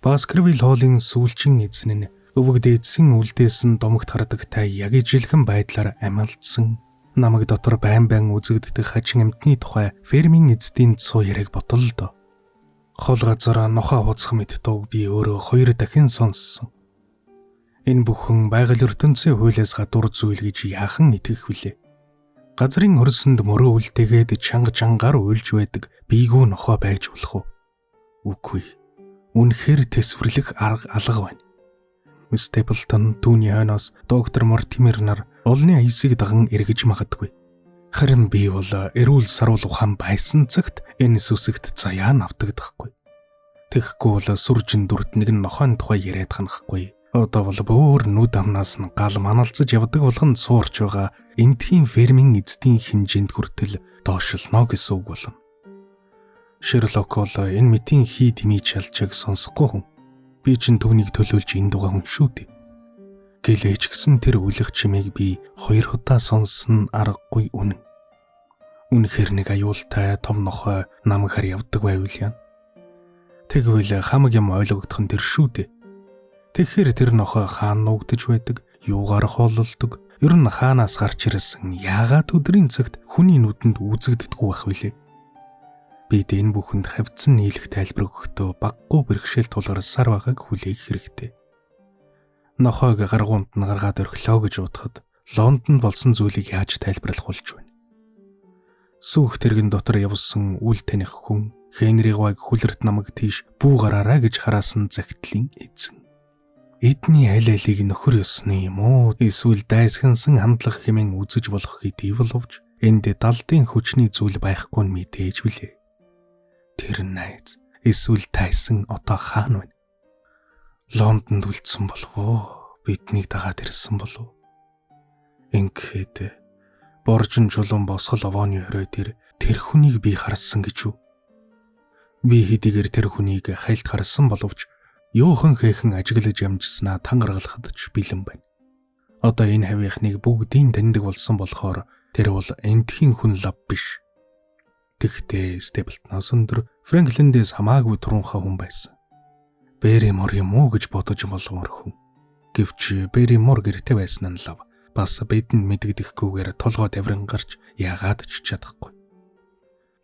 Баскервилл Холлын сүүлчийн эзэн нь өвөг дээдсийн үлдээс нь домогт хардагтай яг ижилхэн байдлаар амиалдсан намаг дотор байн үзэгддэг хачин амьтны тухай фермийн эцдийн цуу яриг ботолдоо. Хол газараа нохоо хуцах мэт дууг би өөрөө 2 дахин сонссон. Энэ бүхэн байгаль ертөнцийн хуулиас гадуур зүйл гэж яахан итгэх вүлээ? Газрын хөрсөнд мөрөө үлдээгээд чанга чангаар уйлж байдаг бийгүү нохоо байж болох уу? Үгүй. Үнэхээр тэсвэрлэх арга алга байна. Мис Степлтон түүний хойноос доктор Мортимер нар олны аясыг даган эргэж магадгүй. Харин би бол эрүүл саруул ухаан байсан цагт энэ сүсэгт заяа навтагдахгүй. Тэгэхгүй бол сүржин дүрт нэг нохойн тухай яриад ханахгүй. Одоо бол бөөр нүд амнаас нь гал маналцаж явдаг болгон суурч байгаа энтхийн фермийн эзэдийн хэмжээнд хүртэл доошлно гэсэн үг болно. Шерлок Холмс энэ мэтийн хий дэмий чалжааг сонсохгүй хүн. Би чинь түүнийг төлөөлж энд байгаа хүн шүү дээ. Гэлээч гисэн тэр үлэх чимээг би 2 удаа сонссон аргагүй үнэн. Үнэхээр нэг аюултай том нохой намхаар явдаг байвал яа. Тэгвэл хамаг юм ойлгогдох нь тэр шүү дээ. Тэгэхээр тэр нохой хаана нуугдж байдаг, юугаар хоололдог, ер нь хаанаас гарч ирсэн, яагаад өдрийн цагт хүний нүдэнд үзэгддэггүй байх вүлээ. Бид энэ бүхэнд хавцсан нийлэх тайлбар өгөхдөө баггүй бэрхшээл тулгарсаар байгааг хүлээх хэрэгтэй. Нохойг гаргуунд нь гаргаад орхилоо гэж бодоход Лондонд болсон зүйлийг яаж тайлбарлах болж байна. Сүүх тэрэгэн дотор явсан үл таних хүн Хенри Гвайг хүлэрт намайг тийш бүү гараарай гэж хараасан загтлын эзэн. Эдний аль алийг нөхөр ёсны юм уу? Эсвэл дайсгансан хандлах хэмээн үзэж болох гэдгийг боловч энд далдын хүчний зүйл байхгүй нь мэдээж билээ. Тэр найз эсвэл тайсан одоо хаана вэ? Лондонд үлдсэн болов уу? Биднийг дагаад ирсэн болов уу? Ингээд боржин чулуун босгол овооны хорой тэр хүнийг би харсан гэж үү? Би хэдийгээр тэр хүнийг хайлт харсан боловч юухан хэхэн ажиглаж ямжснаа тан гаргалахад ч бэлэн байна. Одоо энэ хавийнхныг бүгдийн таньдаг болсон болохоор тэр бол эндхийн хүн лав биш. Тэгтээ Степлтоноос өндөр Франклиндээс хамаагүй турунхай хүн байсан. Берримор юм уу гэж бодож болгомор хүн. Гэвч Берримор гэрте байсан нь лав. Бас бидэнд мэддэгдэхгүйгээр толгой таврын гарч яагаад ч чадахгүй.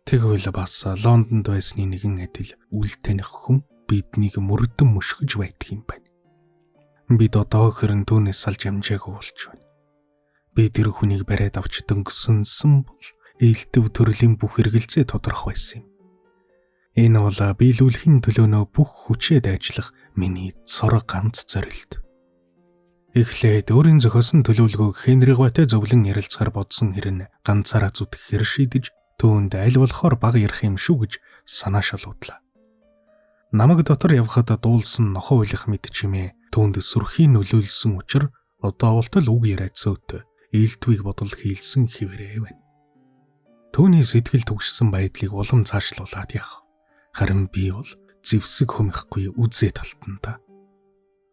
Тэгвэл бас Лондонд байсны нэгэн адил үл таних хүн биднийг мөрдөн мөшгөж байдаг юм байна. Бид одоо хэрэн түүнээс салж амжаагүй болж байна. Би тэр хүнийг бариад авч дөнгөсөнсөн бол ээлтэв төрлийн бүх хэрэгэлзээ тодорхой байсан юм. Энэ бол биелүүлэхийн төлөөнөө бүх хүчээд ажиллах миний цор ганц зорилт. Эхлээд өөрийн зохиосон төлөвлөгөөг Хенри Гвайтай зөвлөн ярилцахаар бодсон хэрэг ганцаараа зүтгэхээр шийдэж түүнд аль болохоор баг ярих юм шүү гэж санаа шалгуудлаа. Намаг дотор явхад дуулсан нохоо уйлах мэд чимээ түүнд сүрхий нөлөөлсөн учраас одоо болтол үг яриад зөөт ээлтвийг бодол хийлсэн хэвээрээ байна. Түүний сэтгэл түгшсэн байдлыг улам цаашлуулад явах. Харин би бол зэвсэг хөмөхгүй үзээ талтанда.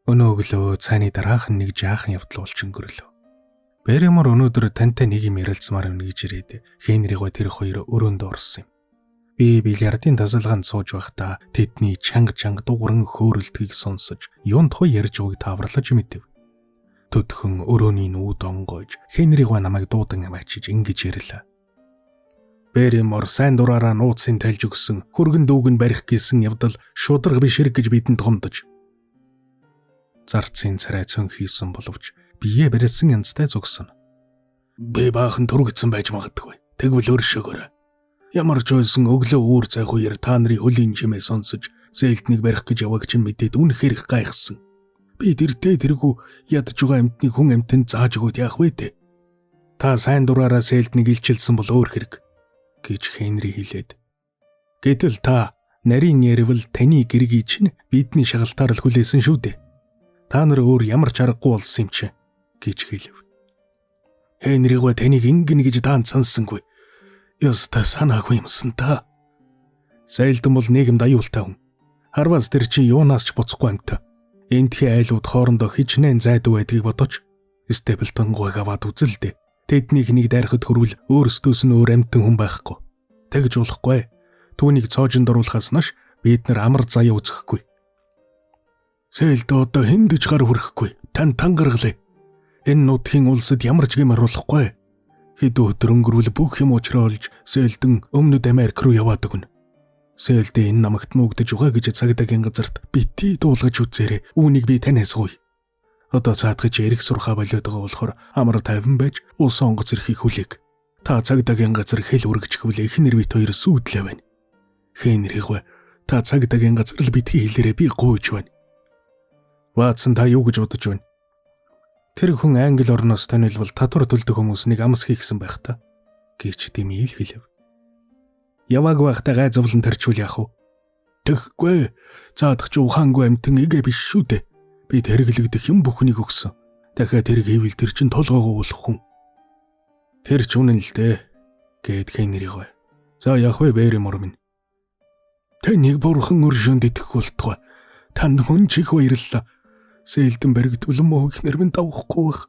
Өнөө өглөө цааны дараахан нэг жаахан явдал болж өнгөрлөө. Берримор өнөөдөр тантай нэг юм ярилцмаар байна гэж ирээд Хенри Гвай тэр хоёр өрөөнд орсон юм. Би бильярдын тасалгаанд сууж байхдаа тэдний чанга дууран хөөрөлдгийг сонсож юунд хоо ярьж байгааг тааварлаж мэдэв. Төдхөн өрөөний нүүд онгойж Хенри Гвай намайг дуудан аваачиж ингэж ярьлаа. Берримор сайн дураараа нууцын тайлж өгсөн хөргөн дүүг нь барих гэсэн явдал шударга биш хэрэг гэж бидэнд гомдож. Зарцын царай цөн хийсэн боловч бие барьсан янзтай зүгсэн. Би баахан түргцэн байж магадгүй. Тэгвэл өршөөгөөрэй. Ямар ч байсан өглөө үүр цай хоёр та нарын хөлийн чимээ сонсож сээлтнийг барих гэж яваг чинь мэдээд үнэхээр их гайхсан. Би тэргүү ядж байгаа амьтныг хүн амьтанд зааж өгөөд яах вэ те? Та сайн дураараа сээлтнийг илчилсэн бол өөр хэрэг гэж Хенри хэлээд. Гэтэл та нарийн ярил таны гэргийг чинь бидний шагалтаар л хүлээсэн шүү дээ. Та нар өөр ямар ч аргагүй болсон юм чи гэж хэлв. Хенри Гвай таныг ингэн гэж даан цансангүй. Ёстой санаагүй юмсан та. Сайлдан бол нийгэмд аюултай хүн. Харвас тэр чи юунаас ч буцахгүй амт. Эндхий айлууд хоорондоо хичнээн зайдуу байдгийг бодож Степлтон Гвайг аваад үзэлдэ. Тэднийг нэг дайрахад хөрвөл өөрсдөөс нь өөр амтан хүн байхгүй. Тэгж болохгүй. Түүнийг цоожинд оруулахаас нааш бид нар амар заяа үзэхгүй. Сэлд одоо хэндэж гар хүрэхгүй. Тань тангаргалаа. Энэ нутгийн улсад ямар ч гэмээр болохгүй. Хэд өдөр өнгөрвөл бүх юм уучраа олж Сэлдэн өмнөд Америк руу яваад өгнө. Сэлдэ энэ намагт нүгдэж байгаа гэж цагдаагийн газарт бити дуулгаж үзээрэй. Үүнийг би танаас гуй. Одоо цаатгаж эрих сурхаа болоод байгаа болохоор амар тайван байж улс онгоц эрхийг хүлээг. Та цагдаагийн газар хэл үргэжчихвэл эхнэр бит хоёр сүйдлээ байна. Хенри Гвай та цагдаагийн газар л битгий хэлээрээ би гуйж байна. Ватсан та юу гэж бодож байна? Тэр хүн англи орноос танилбал татвар төлдөг хүмүүс нэг амс хийгсэн байх та гэж Дэмийл хэлв. Яваг байхдаа гай зовлон тарчвал яах вэ? Тэгэхгүй. Цаадах ч ухаангүй амтэн эгэ биш шүү дээ. Би тэргэлэгдэх юм бүхнийг өгсөн. Дахиад тэрэг хийвэл тэр чин толгоогоо уулах хүн. Тэр ч үнэн л дээ гэд Хенриг бай. За яах вэ Бэримор минь? Таныг бурхан өршөөнд итгэх болтугай. Танд мөн чих баярлалаа. Сэлдэнберг түлэн ихнэр минь давахгүй байх.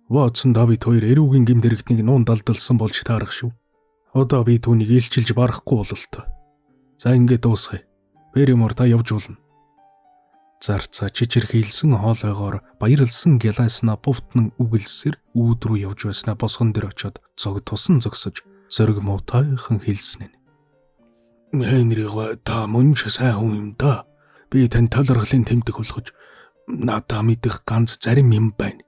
Ватсон Давид хоёр эрүүгийн гимдэрэгтнийг нуун далдалсан болж таарах шүү. Одоо би түүнийг илчилж барахгүй бололтой. За ингээд дуусгая. Бэримор та явж болно. Зарцаа чичирхийлсэн хоолойгоор баярлсан Геласна бувтнан үгэлсэр үүд рүү явж байснаа босгон дээр очиод зог тусан зогсож зориг муутайхан хэлсэн нь. Хенриг та мөн ч сайн хүн юм да. Би тань талархлын тэмдэг болгож надаа мэдэх ганц зарим юм байна.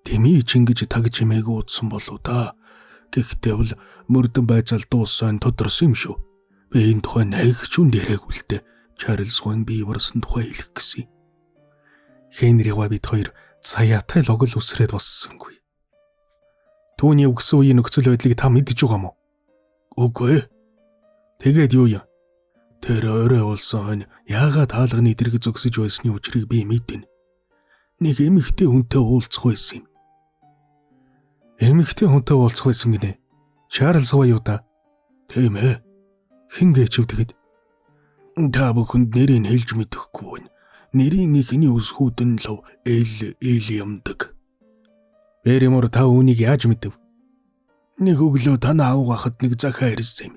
Тэмий ч ингэж таг чимээгүй утсан болов да. Гэхдээ бол мөрдөн байцаал дууссан тодорсон юм шүү. Би энэ тухай нэг ч үн дээрээгүй л дээ. Чарльз Гуин би варсан тухай хэлэх гэсэн. Хенриг бид хоёр цаяатай л огл үсрээд боссонгүй. Түүний өгсөн үеийн нөхцөл байдлыг та мэдж байгаа мó? Үгүй. Тэгээд юу юм? Тэр орой болсон яагаад хаалганы дэрэг зогсож байсны учрыг би мэднэ. Нэг эмэгтэй хүнтэй уулзах байсан юм. Эмэгтэй хүнтэй уулзах байсан гинэ. Чарльз Гуин юу да? Тийм ээ. Хэн гээчвдэгэд? Та бүхэнд нэрийг хэлж мэдэхгүй байна. Нэрийн ихний үсгүүд нь лав Элиамдаг. Бэримор та үүнийг яаж мэдэв? Нэг өглөө танаа авгахад нэг захаа ирсэн юм.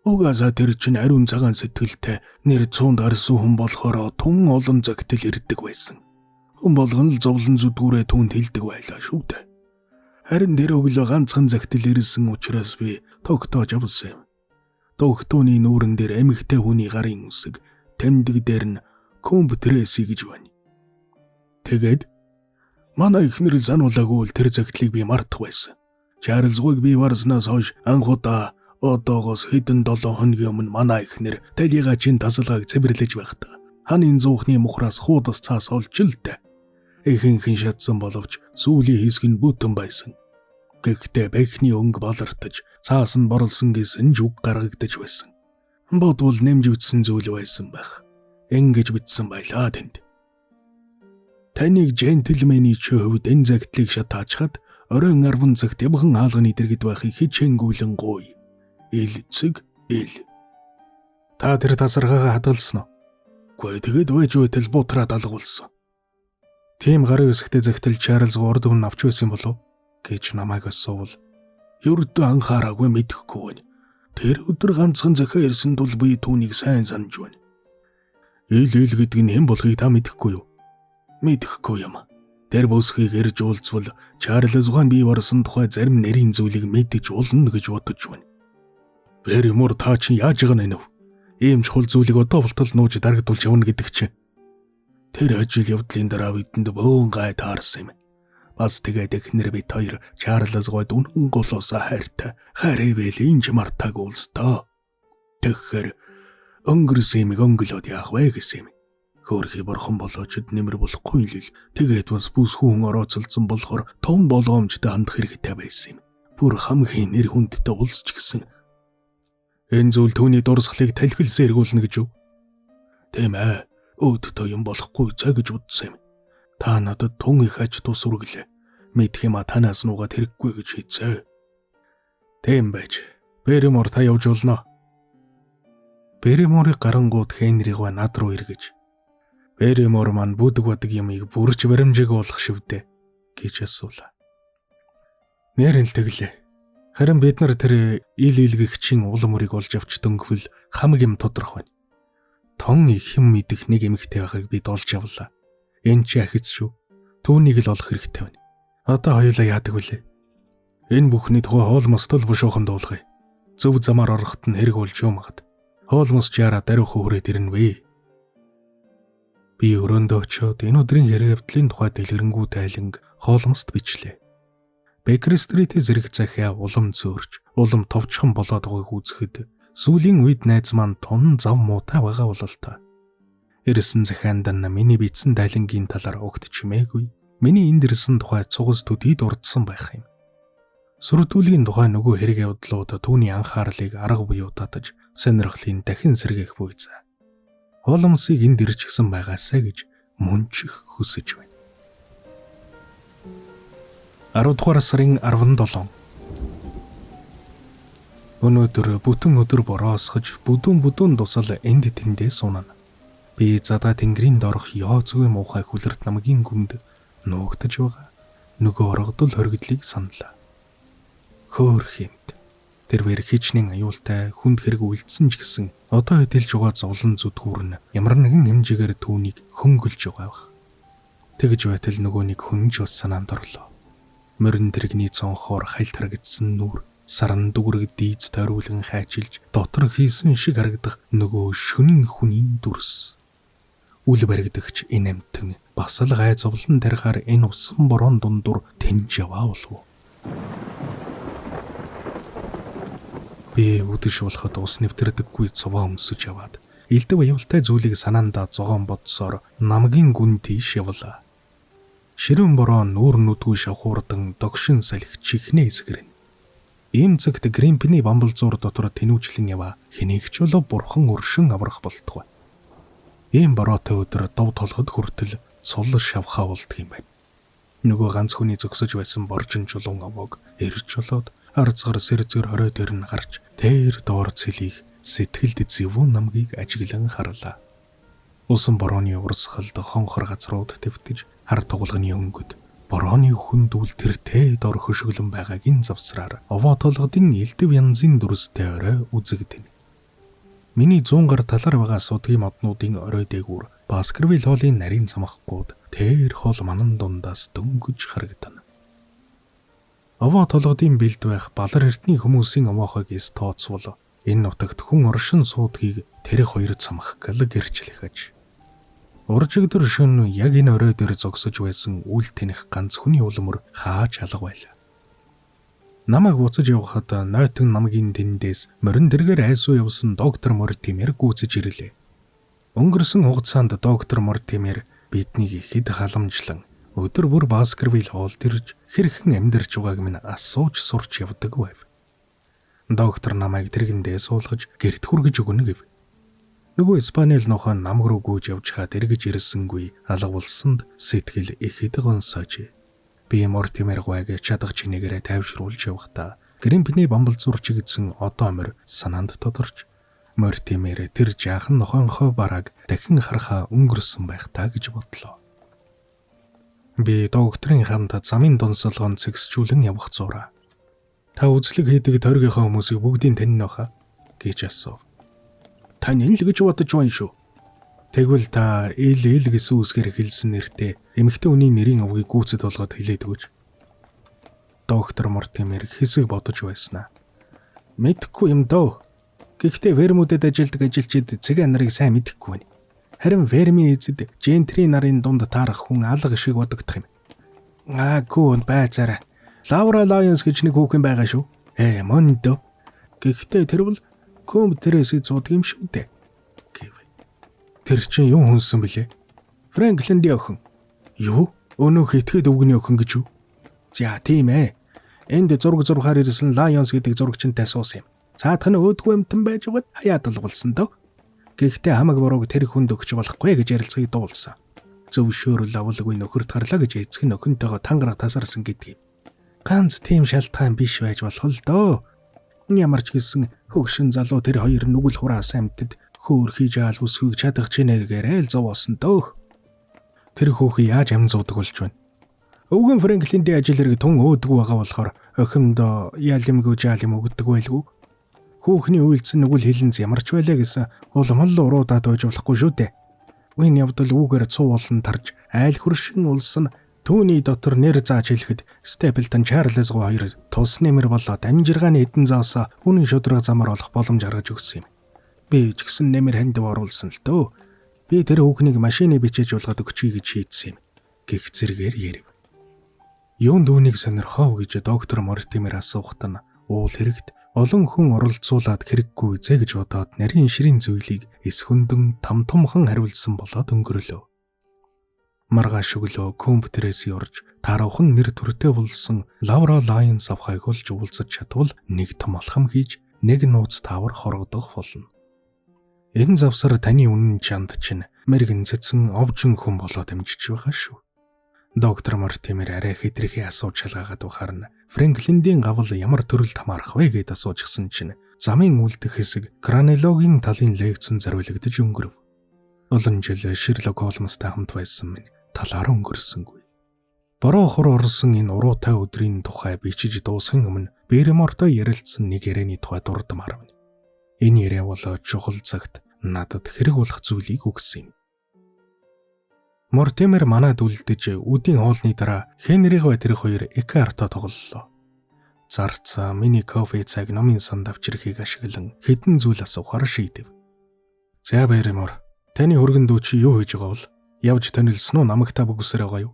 Угаасаа тэр чинь ариун цагаан сэтгэлтэй нэр цуунд гарсан хүн болохоор тун олон загтал ирдэг байсан. Хүн болгон л зовлон зүдгүүрээ түүнд хэлдэг байлаа шүү дээ. Харин тэр өглөө ганцхан загтал ирсэн учраас би тогтоож авсан юм. Тогтооны нүүрэн дээр эмэгтэй хүний гарын үсэг, тэмдэг дээр нь компьютерэсий гэж байна. Тэгээд манай ихнэр сануулаагүй л тэр загтлыг би мартах байсан. Чарльз Гуйг би варснаас хойш анхудаа одоогоос хэдэн 7 хоногийн өмнө манай ихнэр талигачийн тасалгааг цэвэрлэж байхдаа ханын зуухны мухраас хуудас цаас олж л дээ. Ихэнхэн шатсан боловч сүүлийн хэсэг нь бүтэн байсан. Гэхдээ бэхний өнгө балартаж цаас нь борлсон гэсэн зүг гаргагдаж байсан. Бодвол нэмж үтсэн зүйл байсан байх. Ингэж битсэн байлаа тэнд. Таныг джентльмений хувьд энэ загтлыг шатаачхад оройн 10 цагт явхан хаалганы дэргэд байхыг хичээнгүйлэн гуй. Илцэг ил. Та тэр тасархаагаа хадгалсан уу? Гүй тэгэд байж байтал бутраад алгуулсан. Тийм гарын үсгтэй загтал Чарльз урд өмнө авч байсан болов гэж намайг асуувал ердөө анхаараагүй мэдэхгүй байна. Тэр өдөр ганцхан захаа ирсэн тул би түүнийг сайн санаж байна. Ил гэдэг нь хэн болохыг та мэдэхгүй юу? Мэдэхгүй юм. Тэр бүсгийг ирж уулзвал Чарльз Гуин бий барсан тухай зарим нэрийн зүйлийг мэдэж болно гэж бодож байна. Бэримор та чинь яаж байгаа нэ? Ийм чухал зүйлийг одоо болтол нууж дарагдуулж явна гэдэг чинь. Тэр ажил явдлын дараа бидэнд бөөн гай таарсан юм. Бас тэгээд эхнэр бид хоёр Чарльз Гуйд үнэн голоосоо хайртай. Хайрээвэл инж мартаг уулстаа. Тэгэхээр өнгөрсөн юм өнгөлөд яах вэ гэсэн юм. Хөөрхий бурхан болоочд нэмэр болохгүй л тэгээд бас бүсгүүн орооцолцсон болохоор том болгоомжтой хандах хэрэгтэй байсан юм. Бүр хамгийн нэр хүндтэй уулзч гисэн. Энэ зүйл түүний дурсгалыг талхилсан эргүүлнэ гэж юу? Тийм ээ. Өөдөө юм болохгүй зэ гэж бодсон юм. Та надад тун их аж тус үргэлээ. Мэдх юм а танаас нугаад хэрэггүй гэж хийцээ. Тийм байж. Бэримор та явж болно. Бэриморыг гарангууд Хенриг ба над руу эргэж. Бэримор маань бүдэг бодог юмыг бүрч баримжааг болох шивдэ гэж асуулаа. Нэр нь тэглээ. Харин бид нар тэр ил илгэгчийн улам өрийг олж авч дөнгөвөл хамаг юм тодорхой байна. Тон их юм мэдэх нэг эмэгтэй байхыг бид олж авлаа. Энэ чи ахиц шүү. Түүнийг л олох хэрэгтэй байна. Одоо хоёулаа яадаг вүлээ? Энэ бүхний тухай хоолмостол бушуухан дуулгая. Зөв замаар ороход нь хэрэг болж юм агад. Хоолмос чаараа даруйхан хүрээд ирнэ вэ. Би өрөөндөө очиод энэ өдрийн хэрэг явдлын тухай дэлгэрэнгүй тайланг хоолмост бичлээ. Бэкер стритээ зэрэг захиа улам зөөрч, улам товчхон болоод байгааг үзэхэд сүүлийн үед найз маань тун зав муутай байгаа бололтой. Ирсэн захианд нь миний бичсэн тайлангийн талаар огт чимээгүй. Миний энд ирсэн тухай цугас төдий дурдсан байх юм. Сүрдүүлгийн тухай нөгөө хэрэг явдлууд түүний анхаарлыг арга буюу татаж сонирхлын дахин сэргээх буйзаа. Хоолмосыг энд ирчихсэн байгаасаа гэж мөнчих хүсэж байна. 10 дугаар сарын 17. Өнөөдөр бүтэн өдөр бороосгож бүдүүн тусал энд тэндээ сунана. Би задаа тэнгэрийн доорх ёо зүгийн муухай хүлэрт намгийн гүнд нуугдаж байгаа нөгөө оргодол хоригдлыг саналаа. Хөөр хэмт тэрвэр хичнээн аюултай хүнд хэрэг үйлдсэн ч гэсэн одоо эдэлж байгаа зовлон зүтгүүр нь ямар нэгэн хэмжээгээр түүнийг хөнгөлж байгаа байх. Тэгж байтал нөгөө нэг хүн ч бас санаанд орлоо. Морин тэрэгний цонхоор хальт харагдсан нүур саран дүгрэг дийц тойруулан хайчилж дотор хийсэн шиг харагдах нөгөө шөнийн хүний дүрс. Үл баригдагч энэ амтэн бас л гай зовлон тарихаар энэ усан борон дундуур тэнж яваа болов. Би үдэш болоход ус нэвтэрдэггүй цуваа өмсөж яваад элдв аюултай зүйлийг санаандаа зогоон бодсоор намгийн гүн тийш явлаа. Ширүүн бороо нүүр нүдгүй шавхуурдан догшин салхи чихнээ эсгэрэн. Ийм цагт Гримпний бамбалзуур дотор тэнүүжлэн яваа хэнийгч болов бурхан өршин аврах болтугай. Ийм бороотой өдөр дов толгод хүртэл цул шавхаа болдг юм байна. Нөгөө ганц хүний зөксөж байсан боржин чулуун авог эрж болоод арцгар сэрзгэр хорой дээр нь гарч тэр доор цэлийг сэтгэлд зэвүүн намгийг ажиглан харлаа. Усан борооны урсгалд хонхор газрууд твтэж хар тугалганы өнгөд борооны хүндүүл тэр дор хөшөглөн байгааг ин завсраар овоо толгодын элдв янзын дүрстэй орой үзэгдэнэ. Миний 100 гар талаар байгаа судгийн моднуудын орой дээгүүр Баскервиль хоолын нарийн самхгууд тэр хоол манан дундаас дөнгөж харагдана. Овоо толгодын бэлд байх балар эртний хүмүүсийн овоохойг эс тооцвол энэ нутагт хүн оршин суудгийг тэр хоёр цамх гал гэрчлэхэж. Уржигдэр шөнө яг энэ орой дээр зогсож байсан үл тэнэх ганц хүний улмөр хааж алга байлаа. Намайг буцаж явхад нойтон намгийн тэндээс морин дэргээр айсуу явсан доктор Мортимер гүйцэж ирлээ. Өнгөрсөн хугацаанд доктор Мортимер биднийг хэд халамжлан өдөр бүр Баскервиль хоол дэрж хэрхэн амьдарч байгааг минь асууж сурч явдаг байв. Доктор намайг тэргэндээ суулгаж гэрт хүргэж өгнө гэв. Нөгөө Испанил нохоо нам руу гүйж явж хаад эргэж ирсэнгүй алга болсонд сэтгэл ихэд гонсооч. Би Мортимер гуайг чадах чинээгээр тайвшруулж явахдаа Гримпний бамбалзуур чигдсэн одоо мөр санаанд тодорч Мортимер тэр жаахан нохоонхоо бараг дахин харахаа өнгөрсөн байх та гэж бодлоо. Би докторын хамт замын донсолгоон цэгсжүүлэн явах зураа. Та үзлэг хийдэг тойргийнхаа хүмүүсийг бүгдийг таньна баха гэж асуув. Тань энэ л гэж бодож байна шүү. Тэгвэл та ил гэсэн үсгээр хэлсэн нэртэй эмэгтэй хүний нэрийн овгийг гүйцэд болгоод хэлээд өгөөч. Доктор Мортимер хэсэг бодож байснаа. Мэдхгүй юм дөө. Гэхдээ вермүүдэд ажилладаг ажилчид цэг нарыг сайн мэдэхгүй байна. Харин вермийн эзэд жентри нарын дунд таарах хүн алга шиг бодогдох юм. Гүү байцаараа. Лаура Лайонс гэж нэг хүүхэн байгаа шүү. Мондо. Гэхдээ тэр бол компьютерээс зуудаг юм шүү дээ. Гэв. Тэр чинь юу хүнсэн бэлээ? Франклиндийн охин. Юу? Өнөөх итгэхэд өвгний охин гэж юу? За тийм ээ. Энд зургаар ирсэн Лайонс гэдэг зурагчтай суусан юм. Цаадах нь өөдгөө амтан байж байгаад хаяад болсон дөө. Гэхдээ хамаг бурууг тэр хүнд өгч болохгүй гэж ярилцгийг дуулсан. Зөвшөөрөл авалгүй нөхөрт гарлаа гэж эцэг нь охинтойгоо тангараг тасарсан гэдэг юм. Ганц тийм шалтгаан биш байж болох л дөө. Ямар ч гэсэн хөгшин залуу тэр хоёр нүгэл хураас амьтад хөөр хийж аал үсгийг чадах чинээгээр л зовоосон дөө. Тэр хүүхэн яаж амин зуудаг болж байна? Өвгөн Франклиндийн ажил хэрэг тун өөдгөө байгаа болохоор охиндоо ялимгүй жаалим өгдөг байлгүй. Хүүхний үйлдсэн нүгэл хилэнц ямарч байлаа гэсэн улмал уруудаад байж болохгүй шүү дээ. Үн явдал үүгээр цуу болон тарж айл хөршин улсан түүний дотор нэр зааж хэлэхэд Степлтон Чарльз гоо хоёр тус нэмэр болоод амжиргааны эдэн заасаа үнэн шудраг замаар олох боломж гаргаж өгсөн юм. Би ч гэсэн нэмэр ханд оруулсан л дөө. Би тэр хүүхнийг машины бичээж болгоод өгчий гэж шийдсэн юм. Гэх зэрэгээр ярив. Юунд үүнийг сонирхоо гэж доктор Мортимер асуухт нь уул хэрэгт олон хүн оролцуулаад хэрэггүй зэ гэж бодоод нарийн ширийн зүйлийг эс хөндөн тамтомхон хариулсан болоод өнгөрлөө. Маргааш өглөө компьютерээс орж таравхан нэр төртэй болсон Лаура Лайонс авхайг олж уулзаж чадвал нэг том алхам хийж нэг нууц таавар хоргодох болно. Энэ завсар таны үнэн чанд чинь мэргэн цэцэн овжин хүн болоод амжиж байгаа шүү. Доктор Мортимер арай хэтрихи асууж шалгаагаад ухаарна. Фрэнклиндийн гавал ямар төрөлд хамаарах вэ гэд асуужсэн чинь замын үлдэх хэсэг кранологийн талын лекцэн зориулагдаж өнгөрөв. Олон жил Шерлок Холмстай хамт байсан минь талаар өнгөрсөнгүй. Бороо хор орсон энэ уруутай өдрийн тухай бичиж дуусгын өмнө Беремортой ярилцсан нэг ярианы тухай дурдмаар байна. Энэ яриа бол чухал цагт надад хэрэг болох зүйлийг өгсөн юм. Мортимер манад үлдэж үдийн хоолны дараа Хенриг ба тэр хоёр Экарто тоглолоо. Зарцаа миний кофе цаг номын санд авчирхийг ашиглан хэдэн зүйл асуухаар шийдэв. За Беремор, таны хөргөн дүү чи юу хийж байгаа бол? Явж тонилсон уу, намагтаа бүгсээр байгаа юу?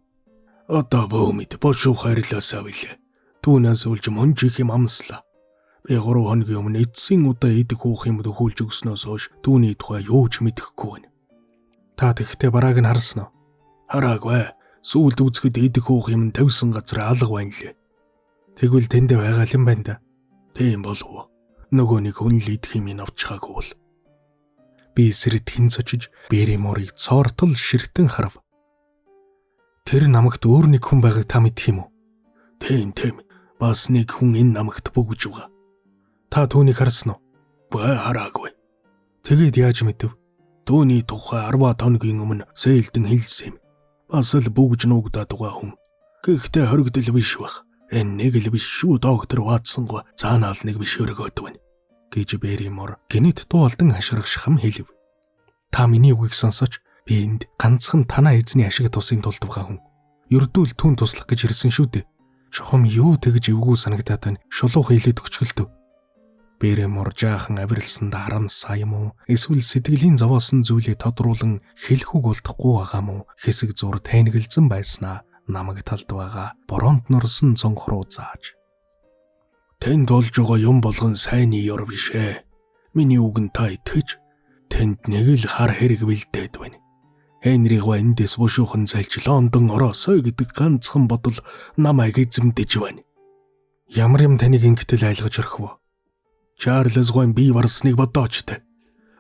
Одоо бөөмид бошуу хайрлаасаа билээ. Түүнээс үлж монжих юм амслаа. Би 3 хоногийн өмнө эцсийн удаа идэх уух юм төхүүлж өгснөөс хойш түүний тухай юу ч мэдэхгүй байна. Та тэгтээ барааг нь харсан уу? Хараагүй. Сүүлд үзэхэд идэх уух юм тавьсан газар алга байна лээ. Тэгвэл тэндээ байгаа юм байна да. Тийм болов. Нөгөө нэг хүн л идэх юм авчихаагүй бол. Би эсрэг хинцочиж Береморыг цоортол ширтэн харав. Тэр намагт өөр нэг хүн байгааг та мэдэх юм уу? Тийм. Бас нэг хүн энэ намагт бөгж байгаа. Та түүнийг харсан уу? Хараагүй. Тэгээд яаж мэдэв? Түүний тухай 10 хоногийн өмнө сэлдэн хэлсэн юм. Бас л бүгж нуугдаад байгаа хүн. Гэхдээ хоригдол биш бах. Энэ нэг л биш шүү, доктор Ватсонго цаанаал нэг биш өргөөд байна. Гэж Беремор гинэт дуулдан хашгирахшхам хэлв. Та миний үгийг сонсооч. Би энд ганцхан танаа эзний ашиг тусын тулд байгаа хүн. Ердүүл түн туслах гэж ирсэн шүү дээ. Чухам юу тэгж эвгүй санагдаад байна. Шулуух хэлээд өгчгөлтөв. Беремор жаахан авирлсанд харамсаа юм уу? Эсвэл сэтгэлийн зовоосон зүйлээ тодруулан хэлэхүүг болдохгүй байгаа мó? Хэсэг зур тайнгэлзэн байснаа намаг талд байгаа бороонд нурсан цонх руу зааж. Тэнд болж байгаа юм болгон сайнны ёр биш ээ. Миний үгэн та итгэж тэнд нэг л хар хэрэг бэлдээд байна. Хенриг ба эндээс бушуухан зайлж Лондон ороосоо гэдэг ганцхан бодол намайг эзэмдэж байна. Ямар юм таныг ингэтэл айлгаж өрөх вэ? Чарльз гон би варсныг бодооч тэ.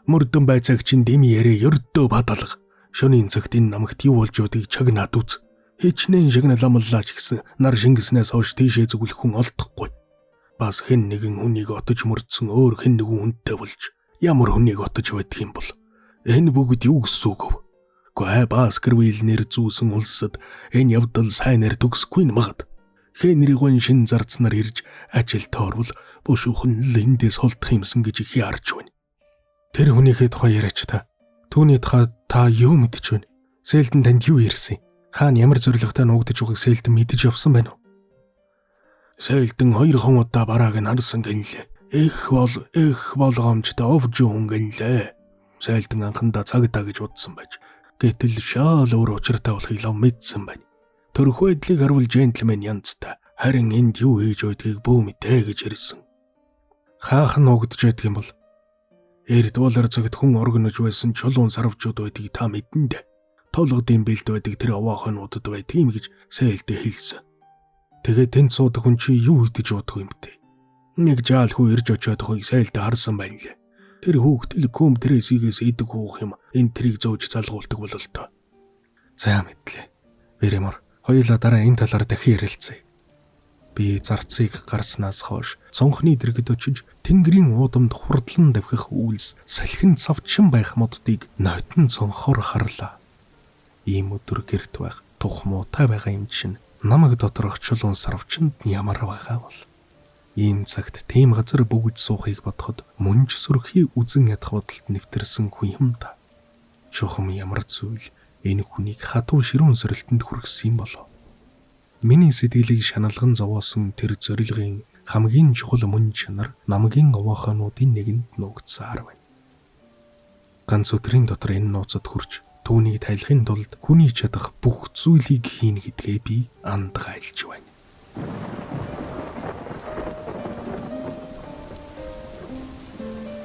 Мөрдөн байцаагчин дэми ярэ ердөө бадалга. Шөнийн цагт энэ намагт юу болж байдгийг чагнаад үз. Хичнээн шагнал амлаач гэсэн нар шингэснээс хойш тийшээ зүглэх хүн олдохгүй. Бас хэн нэгэн хүнийг отож мөрдсөн өөр хэн нэгэн хүнтэй болж ямар хүнийг отож байдг юм бол энэ бүгд юу гэсэн үг вэ? Гүй Баскервилл нэр зүүсэн улсад энэ явдал сайнаар төгсөхгүй магад. Хенриг гон шин зарцнаар ирж ажил тоорвол бушуухан л эндээс холдох юмсан гэж их ярж байна. Тэр хүнийхээ тухай яриач та. Түүний тухай та юу мэдэж байна? Сэлдэн танд юу ярьсан? Хаана ямар зоригтой нуугдаж байгааг Сэлдэн мэдэж явсан байна уу? Сэлдэн 2 удаа барааг нь харсан гэнлээ. Эх болгоомжтой овж хүн гэнлээ. Сэлдэн анхандаа цагдаа гэж бодсон байж. Гэтэл шаал өөр учиртай болохыг лав мэдсэн байна. Төрөх байдлыг харуул джентльмен янзтай. Харин энд юу хийж байдгийг бөө мэдээ гэж ирсэн. Хаахан нуугдж байдаг юм бол Эрдволор цагт хүн оргинож байсан чулуун сарвчууд байдгийг та мэдэн дээ. Толгодын бэлд байдаг тэр овоохонуудад байдгийг гэж Сэлдэн хэлсэн. Тэгээд тэнд суудаг хүн чи юу хийж бодох юм бэ? Нэг жаал хүү ирж очиод байгааг Сэлдэн харсан байна лээ. Тэр хүүхдэл көм Тресигээс идэг уух юм энэ трийг зөөж залгуулдаг болол тоо. За мэдлээ. Беремор хоёулаа дараа энэ талаар дахин ярилцъя. Би зарцыг гарснаас хойш цонхны дэргэд очиж тэнгэрийн уудамд хурдлан давхих үйлс салхин цавчин байх моддыг нойтон цонхоор харлаа. Ийм өдөр гэрт байх тухмуутай байгаа юм чинь намайг доторх чулуун сарвчинд ямар байгаа бол. Ийм цагт тийм газар бүгж суухыг бодоход мөнж сүрхий үзэн ядах бодолд нэвтэрсэн хүн юм да. Чухам ямар зүйл энэ хүнийг хатуу ширүүн сорилтонд хүргэсэн болов. Миний сэтгэлийг шаналган зовоосон тэр зорилгын хамгийн чухал мөн чанар намгийн овоохонуудын нэгэнд нуугдсаар байна. Ганц өдрийн дотор энэ нууцад хүрч түүнийг тайлахын тулд хүний чадах бүх зүйлийг хийн гэдгээ би андгайлж байна.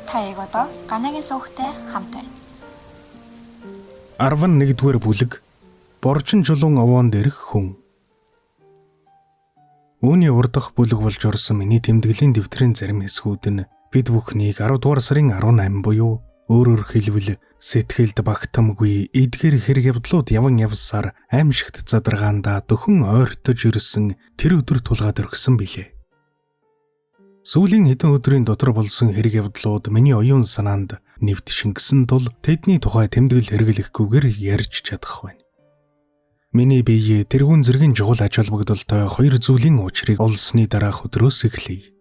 Та яг одоо Ганагийн суухтай хамт байна. 11-р бүлэг Борчин чулуун овоон дээрх хүн. Үүний урдах бүлэг болж орсон миний тэмдэглэлийн дэвтрийн зарим хэсгүүд нь бид бүхнийг 10 дугаар сарын 18 буюу Өөрөөр хэлбэл сэтгэлд багтамгүй эдгээр хэрэг явдлууд яван явсаар аимшигт задаргаандаа дөхөн ойртож ирсэн тэр өдөр тулгаад өргсөн билээ. Сүүлийн хэдэн өдрийн дотор болсон хэрэг явдлууд миний оюун санаанд нэвт шингэсэн тул тэдний тухай тэмдэглэл хэрэглэхгүйгээр ярьж чадах байна. Миний бие тэрүүн зэргийн чухал ач холбогдолтой хоёр зүйлийн учрыг олсны дараах өдрөөс эхлэе.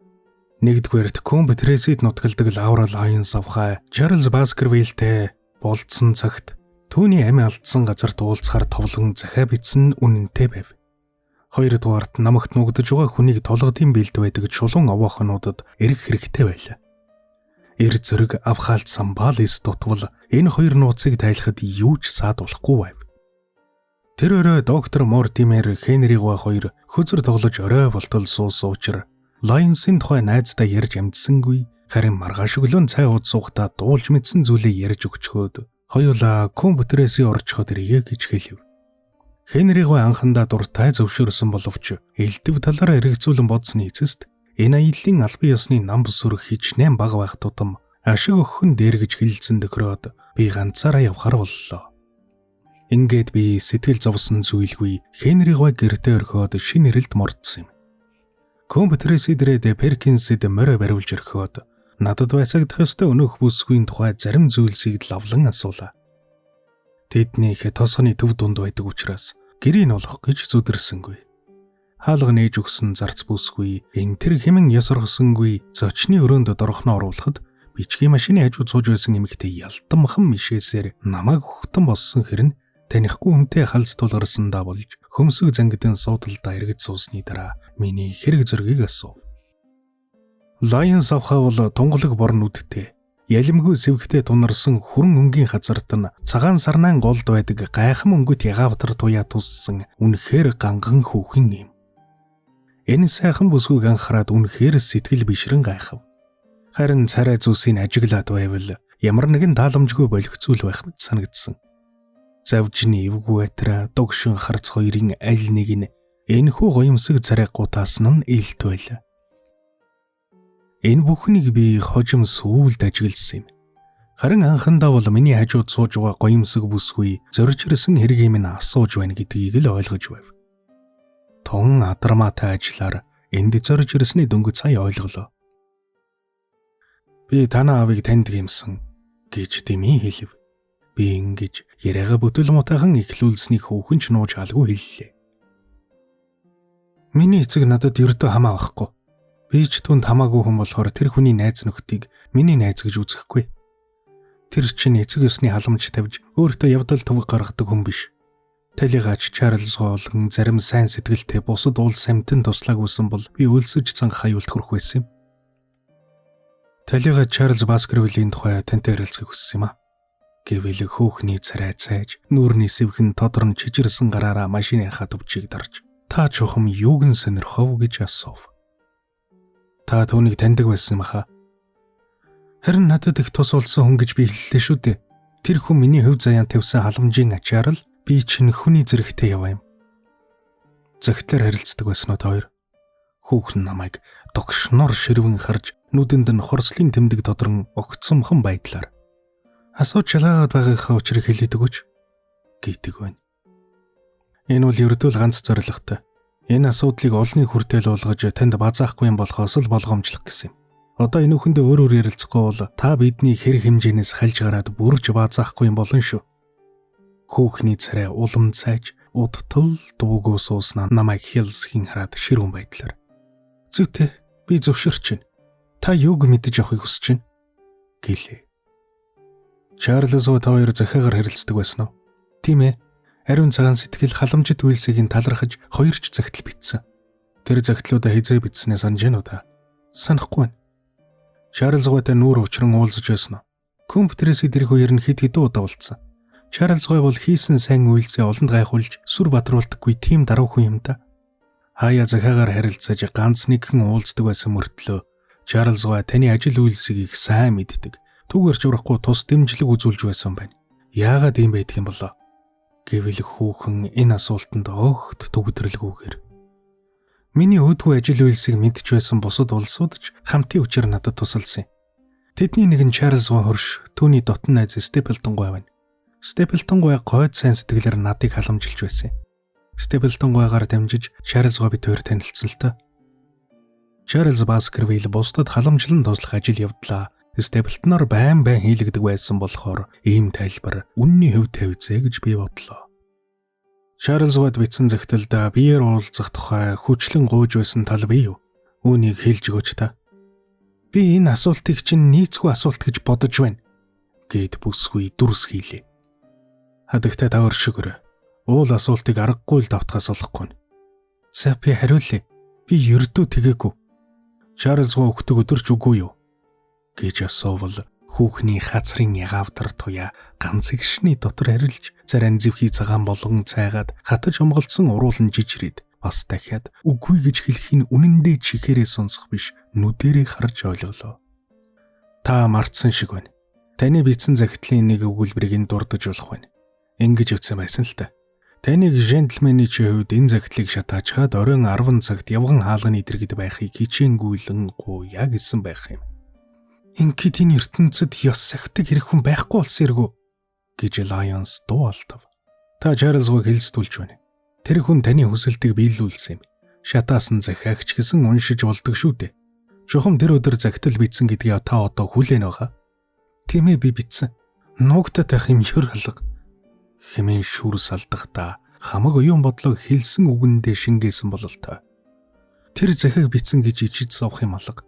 Нэгдүгээрт компьютерэсэд нутгалдаг Лаура Лайонс авхай Чарльз Баскервиллтэй болцсон цагт түүний амь алдсан газарт уулзахаар товлон захиа бичсэн үнэнтэй байв. Хоёрдугаарт намагт нүгдэж байгаа хүнийг толгодын бэлд байдаг чулуун овоохнуудад эрэх хэрэгтэй байлаа. Эр зөрөг авхаалдсан Балис дутвал энэ хоёр нууцыг тайлахад юу ч саадуулахгүй байв. Тэр өрөө доктор Мортимер Хенригва хоёр хөзөр тоглож орой болтол суусан учраас Лайонсын тухай найздаа ярьж амжсангүй, харин маргааш өглөө цай ууж суухдаа дуулж мэдсэн зүйлээ ярьж өгчхөөд хоёулаа компьютерээс орчиход ирье гэж хэлв. Хенригва анхандаа дуртай зөвшөөрсөн боловч элдв талаараа эргэцүүлэн бодсны эцэст энэ аяллаа албан ёсны нам бүсүрх хичнээн бага байх тутам ашиг өгөхөн дээр гэж хэлсэн тохироод би ганцаараа явхаар боллоо. Ингээд би сэтгэл зовсон зүйлгүй Хенригва гэртээ орхиод шинэ нэрэлд мордсон юм. Компьютерээс ирээд Перкинсэд морой бариулж өрхөөд надад байцаагдах ёстой өнөөх бүсгүй тухай зарим зүйлсийг лавлан асуулаа. Тэднийх тосгоны төв дунд байдаг учраас гэрийг олох гэж зүдэрсэнгүй. Хаалга нээж өгсөн зарц бүсгүй энэ тэр хэмээн ёс оргосонгүй зочны өрөөнд дорхноо оруулахад бичгийн машины хажууд сууж байсан эмэгтэй ялтамхан мишээсээр намайг өгтөн болсон хэрн танихгүй хүнтэй халз тулгарсандаа болж хөмсөг зангидын суудалдаа эргэж суусны дараа миний хэрэг зөргийг асуув. Лайонс авхай бол тунгалаг борн үдтэй, ялимгүй сэвгтэй тунарсан хүрэн өнгийн хазарт нь цагаан сарнаан голд байдаг гайхам өнгөт ягавтар туяа туссан үнэхээр ганган хүүхэн юм. Энэ сайхан бүсгүйг анхаарад үнэхээр сэтгэл бишрэн гайхав. Харин царай зүсийг ажиглаад байвал ямар нэгэн тааламжгүй болох зүйл байх мэт санагдсан. Завжны эвгүй байтра догшин харц хоёрын аль нэг нь энэхүү гоёмсог царай гутаас нь илт байлаа. Энэ бүхнийг би хожим сүүлд ажигласан юм. Харин анхандаа бол миний хажууд сууж байгаа гоёмсог бүсгүй зорж ирсэн хэргийг минь асууж байна гэдгийг л ойлгож байв. Тун адармаатай ажиллаар энд зорж ирсний дөнгөж сая ойлголоо. Би танаа авыг таньдаг юмсан гэж Дими хэлв. Би ингэж яриага бүтэл мутайхан ихлүүлснийг хүүхэн ч нууж алгүй хэллээ. Миний эцэг надад ердөө хамаа авахгүй. Би ч түнд хамаагүй хүн болохоор тэр хүний найз нөхдийг миний найз гэж үзэхгүй. Тэр чинь эцэг ёсны халамж тавьж өөртөө явдал төвөг гаргадаг хүн биш. Талигач Чарльз гоолгон зарим сайн сэтгэлтэй бусад уул самтэн туслаагүйсэн бол би өлсөж цанх хаюулт хүрэх байсан юм. Талигач Чарльз Баскервиллийн тухай тантай ярилцахыг хүссэн юм а. Гэвэл хөөхний царай цайж, нүүрний сэвхэн тодорн чижирсэн гараараа машиныхаа төвчийг дарж, та чухам юуг нь сонирхов гэж асуув. Та түүнийг таньдаг байсан юм хаа? Харин надад их тус болсон хүн гэж би хэллээ шүү дээ. Тэр хүн миний хөв заяан тавьсан халамжийн ачаар л би чинь хүний зэрэгтэй яваа юм. Зөвхөн харилцдаг байсан уу та хоёр? Хүүхэн намайг догшноор ширвэн харж, нүдэнд нь хорслын тэмдэг тодрон огцсомхон байдлаар асууж шалгаад байгаагаа учрыг хэлээд өгөөч гэдэг байна. Энэ бол ердөө л ганц зорилготой. Энэ асуудлыг олонний хүртэл болгож танд базаахгүй юм болохоос л болгоомжлох гэсэн юм. Одоо энэ хүндээ өөрөөр ярилцахгүй бол та бидний хэрэг хэмжээнээс хальж гараад бүрж базаахгүй юм болно шүү. Хүүхний царай улам цайж удтал дуугүй сууснаа намайг хэлсхийн хараад ширүүн байдлаар. Зүйтэй би зөвшөөрч байна. Та юуг мэдэж авахыг хүсэж байна гэлээ. Чарльз та хоёр захиагаар харилцдаг байсан уу? Тийм ээ. Ариун цагаан сэтгэл халамжит үйлсийг талархаж хоёрч загтал бичсэн. Тэр загтлуудаа хизээ бичснээ санаж байна уу та? Санахгүй байна. Чарльз гойтой нүүр учран уулзаж байсан уу? Компьютерээс идэрх үеэр нь хэд хэдэн удаа уулзсан. Чарльз гой бол хийсэн сайн үйлсээ олонд гайхуулж сүр батруулдаггүй тийм даруй хүн юм да. Хаяа захиагаар харилцаж ганц нэгэн уулздаг байсан мөртлөө Чарльз гой таны ажил үйлсийг их сайн мэддэг. Түүгээрч урахгүй тус дэмжлэг үзүүлж байсан байна. Яагаад ийм байдг юм болоо? Гэвэл хүүхэн энэ асуултанд огт төгөдрөлгүйгээр. Миний өөдгөө ажил үйлсийг мэдж байсан бусад улсууд ч хамтын хүчээр надад тусалсан юм. Тэдний нэг нь Чарльз гоо хөрш түүний дотн найз Степлтон гоо байна. Степлтон гоо гойд сайн сэтгэлээр надыг халамжилж байсан. Степлтон гоогаар дамжиж Чарльз гоо бид хоёр танилцсан л та. Чарльз Баскервилл бусдад халамжлан туслах ажил явдлаа. Степлтоноор байн хийлэгдэг байсан болохоор ийм тайлбар үнний хувь тавьцээ гэж би бодлоо. Чарльз гоод бичсэн захидалд биеэр уулзах тухай хүчлэн гуйж байсан тал бий юу? Үүнийг хэлж өгөөч та. Би энэ асуултыг чинь нийцгүй асуулт гэж бодож байна гэд бүсгүй дүрс хийлээ. Хадагтай та өршөгөр. Уул асуултыг аргагүй л давтахаас олохгүй. За би хариулъя. Би ердөө тэгээгүй. Чарльз гоо өгдөг өдөрч үгүй юу? Гэж асуувал хүүхний хацрын ягавдар туяа ганц гişний дотор харилж заран зэвхий цагаан болгон цайгаад хатаж омголцсон уруулан жижирээд бас дахиад үгүй гэж хэлэхин үнэндээ чихээрээ сонсох биш нүдэрээ харж ойлголоо. Та мартсан шиг байна. Таны бичсэн захидлын нэг өгүүлбэрийг энд дурдж болох байна. Ингэж өгсөн байсан л та. Таныг джентльменийн хувьд энэ захидлыг шатаачаад оройн 10 цагт явган хаалганы дэргэд байхыг хичээнгүйлэн гуяа гэсэн байх юм. Ингээд энэ ертөнцид ёс сахидаг хэрэг хүн байхгүй болсон эргүү гэж Лайонс дуу алдав. Та Чарльзыг хэлцдүүлж байна. Тэр хүн таны хүсэлтийг биелүүлсэн юм. Шатаасан захиагч гэсэн уншиж болдог шүү дээ. Чухам тэр өдөр захидал бичсэн гэдгийг та одоо хүлээн байгаа. Тийм ээ би бичсэн. Нуугтад байх юм хөр алга. Хэмээн шүрс алдахдаа хамаг оюун бодлого хэлсэн үгэндээ шингээсэн бололтой. Тэр захиаг бичсэн гэж ижиж зовх юм алга.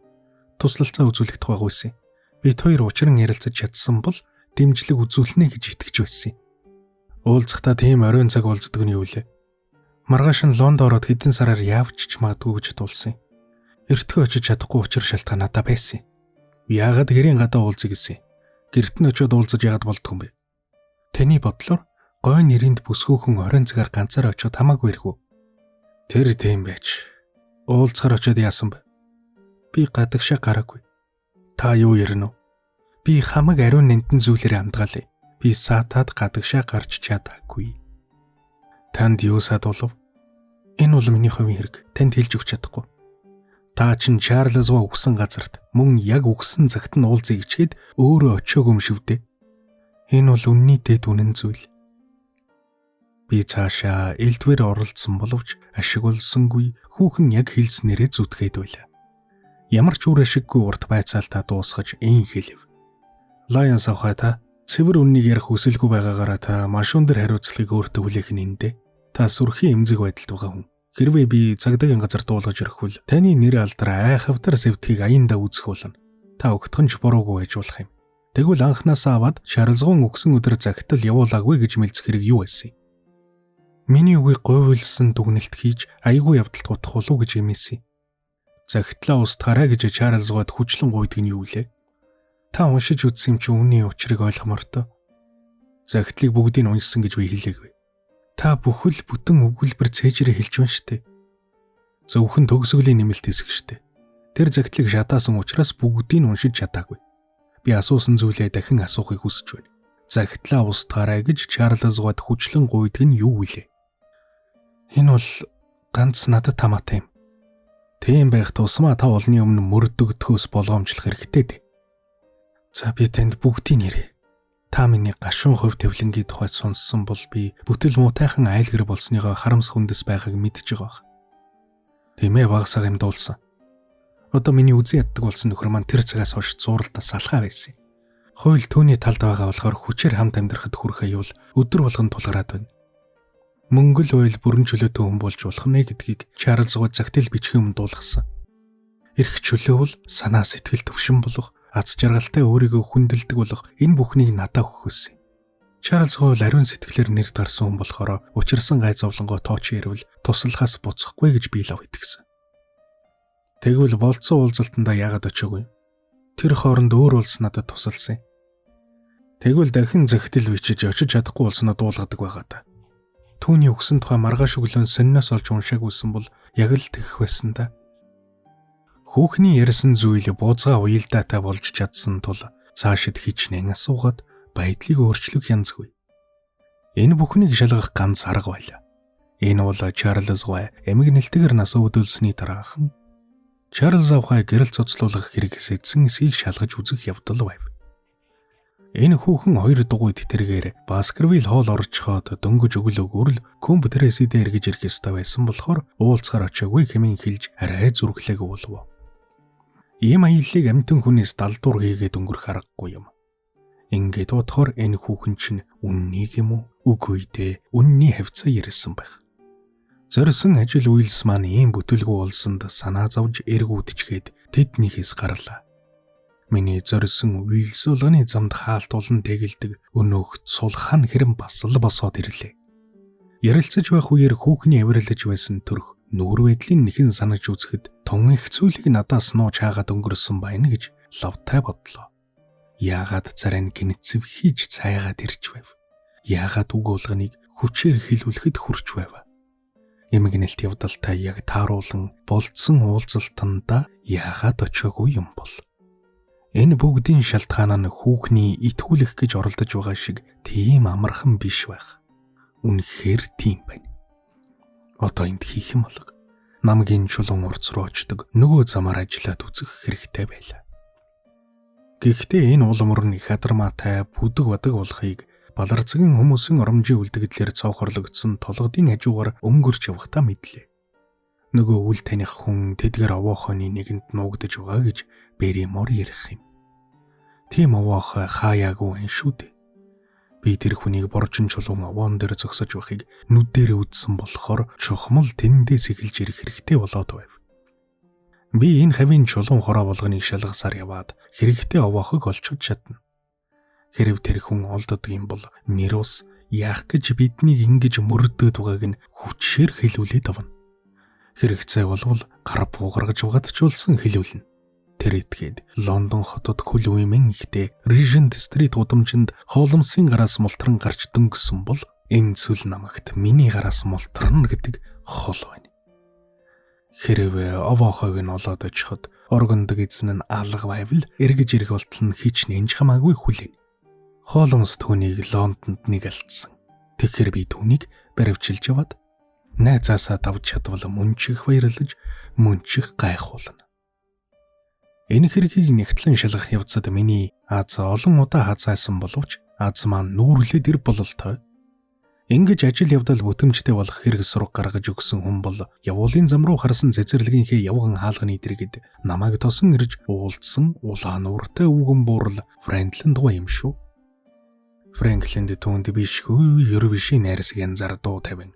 Туслалцаа үзүүлэх тухайгүйсэн. Бид хоёр учран ярилцаж чадсан бол дэмжлэг үзүүлнэ гэж итгэж байсан. Уулзахдаа тийм оройн цаг уулздаг нь юу вэ? Маргааш нь Лондон ороод хэдэн сараар явж ч магадгүй гэж дуулсан. Эртгөө очиж чадахгүй учир шалтгаан надад байсан. Яагаад гэрийн гадаа уулзъя гэсэн. Гэрт нь очиод уулзаж яагаад болдгүй юм бэ? Таны бодлоор гой нэрэнд бүсгүйхэн оройн цагаар ганцаар очиод хамаагүй ирэх үү? Тэр тийм байж. Уулзахаар очиод яасан бэ? Би гадагшаа гараагүй. Та юу ярина вэ? Би хамаг ариун нэнтэн зүйлээр амтгаалъя. Би саатаад гадагшаа гарч чадаагүй. Танд юу садуулав? Энэ бол миний хувийн хэрэг. Танд хэлж өгч чадахгүй. Та чинь Чарльз гоо өгсөн газарт мөн яг өгсөн цагт нь уулзъя гэчихэд өөрөө очиагүй юм шивдэ. Энэ бол үнний дэд үнэн зүйл. Би цаашаа элдвэр оролцсон боловч ашигласангүй хүүхэн яг хэлснээрээ зүтгээд байлаа. Ямар ч үр ашиггүй урт байцаалтаа дуусгаж ин хэлэв. Лайонс ахата цэвэр үннийг ярих хүсэлгүй байгаагаараа та маш өндөр хариуцлагыг өөртөө хүлээх нь эндэ. Та сүрхийн эмзэг байдалд байгаа хүн. Хэрвээ би цагдаагийн газар дуулгаж ирэхвэл таны нэр алдар айхавтар сэвтгийг аяндаа үзэх болно. Та өгтгөнч буруугүй байж болох юм. Тэгвэл анханасаа аваад Чарльзгон өгсөн өдөр загтал явуулаагүй гэж мэлцэх хэрэг юу байсан юм? Миний үгийг говьлсон дүгнэлт хийж аягүй явдалт утах болов гэж эмээсэн. Загтлаа устгаарай гэж Чарльзгод хүчлэн гуйдаг нь юу вэ? Та уншиж үзсэн юм чи үнний учрыг ойлгомортой. Загтлыг бүгдийг уншсан гэж би хэлээгүй. Та бүхэл бүтэн өгүүлбэр цээжрээ хэлж байна штэ. Зөвхөн төгсгөлийн нэмэлт хэсэг штэ. Тэр загтлыг шатаасан учраас бүгдийг уншиж чадаагүй. Би асуусан зүйлээ дахин асуухыг хүсэж байна. Загтлаа устгаарай гэж Чарльзгод хүчлэн гуйдаг нь юу вэ? Энэ бол ганц надад тамаатай юм. Тийм байх тусмаа та олны өмнө мөрдөгдөхөөс болгоомжлох хэрэгтэй дээ. За би танд бүгдийг нэрээ. Та миний гашуун хувь тавилангийн тухай сонссон бол би бүтэл муутайхан айлгэр болсныгоо харамсах үндэс байгааг мэдж байгаа. Тэмээ багсаг юм дуулсан. Одоо миний үзэн яддаг болсон нөхөр маань тэр цагаас хойш зуралдаа салхаа байсан. Хууль түүний талд байгаа болохоор хүчээр хамт амьдрахад хүрэх аюул өдөр болгон тулгараад байна. Мөнгөл ойл бүрэн чөлөөтэй хүн болж болох нэ гэдгийг Чарльз гоо загтал бичгийн өмнө дуулгасан. Ирэх чөлөө бол санаа сэтгэл төвшин болох, аз жаргалтай өөрийгөө хүндэлдэг болох энэ бүхнийг надад өгөх хүссэн. Чарльз гоо ариун сэтгэлээр нэр дарсан хүн болохоор учирсан гай зовлонгоо тооч ярил туслахаас буцахгүй гэж би лав итгэсэн. Тэгвэл болцсон уулзалтандаа яагаад очоогүй? Тэр хооронд өөр улс надад тусалсан. Тэгвэл дахин загтал бичиж очиж чадахгүй болсноо дуулгадаг байгаа та. Түүний өгсөн тухай маргааш өглөө сонноос олж уншаагүйсэн бол яг л тэгэх байсан та. Хүүхний ярьсан зүйл бууцгаа уялдаатай болж чадсан тул цаашид хичнээн асуугаад байдлыг өөрчлөх янзгүй. Энэ бүхнийг шалгах ганц арга байлаа. Энэ бол Чарльз гоо эмгэнэлтэйгэр нас өвдөлсөний дараахан Чарльз авхай гэрэл цоцлуулах хэрэгээс эзэн эсийг шалгаж үзэх явдал байв. Энэ хүүхэн 2 дугуйд тэргээр Баскервилл хоол орчхоод дөнгөж өглөөгөр л компьютерээс эргэж ирэх ёстой байсан болохоор уулзгаар очиагүй хэмээн хэлж арай зүрхлээг уулв. Ийм аяллыг амтэн хүнээс далдуур хийгээд өнгөрөх аргагүй юм. Ингээд бодохоор энэ хүүхэн чинь үннийг юм уу? Үгүй дээ, үнний хавцаа ярьсан байх. Зорьсон ажил үйлс маань ийм бүтэлгүй болсонд санаа зовж эргүүдчгээд тэднийхээс гарлаа. Миний зорьсон үйлс улганы замд хаалтуулан тэгэлдэг өнөөх сулхан хэрэм бас л босоод ирлээ. Ярилцаж байх үеэр хүүхний авирлаж байсан төрх нүүр байдлын нэхэн санаж үзэхэд тун их зүйлийг надаас нууж хаагаад өнгөрсөн байна гэж лавтай бодлоо. Яагаад зарим гинцэв хийж цайгаад ирж байв? Яагаад үг уулганыг хүчээр хэлүүлэхэд хүрч байв? Эмгэнэлт явдалтай яг тааруулан болцсон уулзалтанда яагаад очиагүй юм бол? Энэ бүгдийн шалтгаан нь хүүхний итгүүлэх гэж оролдож байгаа шиг тийм амархан биш байх. Үнэхээр тийм байна. Одоо энд хийх юм болго. Намгийн чулуун урц руу очдог нөгөө замаар ажиллаад үзэх хэрэгтэй байлаа. Гэхдээ энэ улмөр нь их адармаатай бүдэг бадаг болохыг баларцгийн хүмүүсийн оромжийн үлдэгдлэр цоохорлогдсон толгодын хажуугаар өнгөрч явахдаа мэдлээ. Нөгөө үл таних хүн тэдгээр овоохоны нэгэнд нуугдаж байгаа гэж Берримор ярих юм. Тийм овоох хаяагүй энэ шүү дээ. Би тэр хүнийг боржин чулуун овоон дээр зогсож байхыг нүдээр үзсэн болохоор чухмал тэндээс эхэлж ирэх хэрэгтэй болоод байв. Би энэ хавийн чулуун хороо болгоныг шалгасаар яваад хэрэгтэй овоохыг олчод чадна. Хэрв тэр хүн олддог юм бол нэр ус яах гэж биднийг ингэж мөрдөд байгааг нь хүчээр хэлүүлээд авна. Хэрэгцээ болвол гар буугаргаж угадчулсан хэлүүлнэ. Тэр этгээд Лондон хотод хөл үеийн ихтэй Regent Street гудамжинд хооломсын гараас мултран гарч дөнгөсөн бол энэ зүйл намагт миний гараас мултран гэдэг хол байна. Хэрв овоохойг нь олоод очиход оргондог эзэн нь алга байвал эргэж ирэх болтол нь хич нэнж хамаагүй хүлээн. Хооломс түүнийг Лондонд нэг алдсан. Тэгэхээр би түүнийг баривчилж яваад найзаасаа давж чадвал мөнчих баярлаж мөнчих гайхуулна. Энэ хэргийг нэгтлэн шалгах явцад миний аз олон удаа хазаасан боловч аз маань нүүрлээд ир бололтой. Ингэж ажил явдал бүтэмжтэй болох хэрэг сураг гаргаж өгсөн хүн бол явуулын зам руу харсан цэцэрлэгийнхээ явган хаалганы дэргэд намайг тосон ирж уулзсан улаан ууртай үгэн буурал Франклин дугуй юм шүү. Франклинд түүнд бишгүй Евровишийн найрсаг янзаар дуу тавин.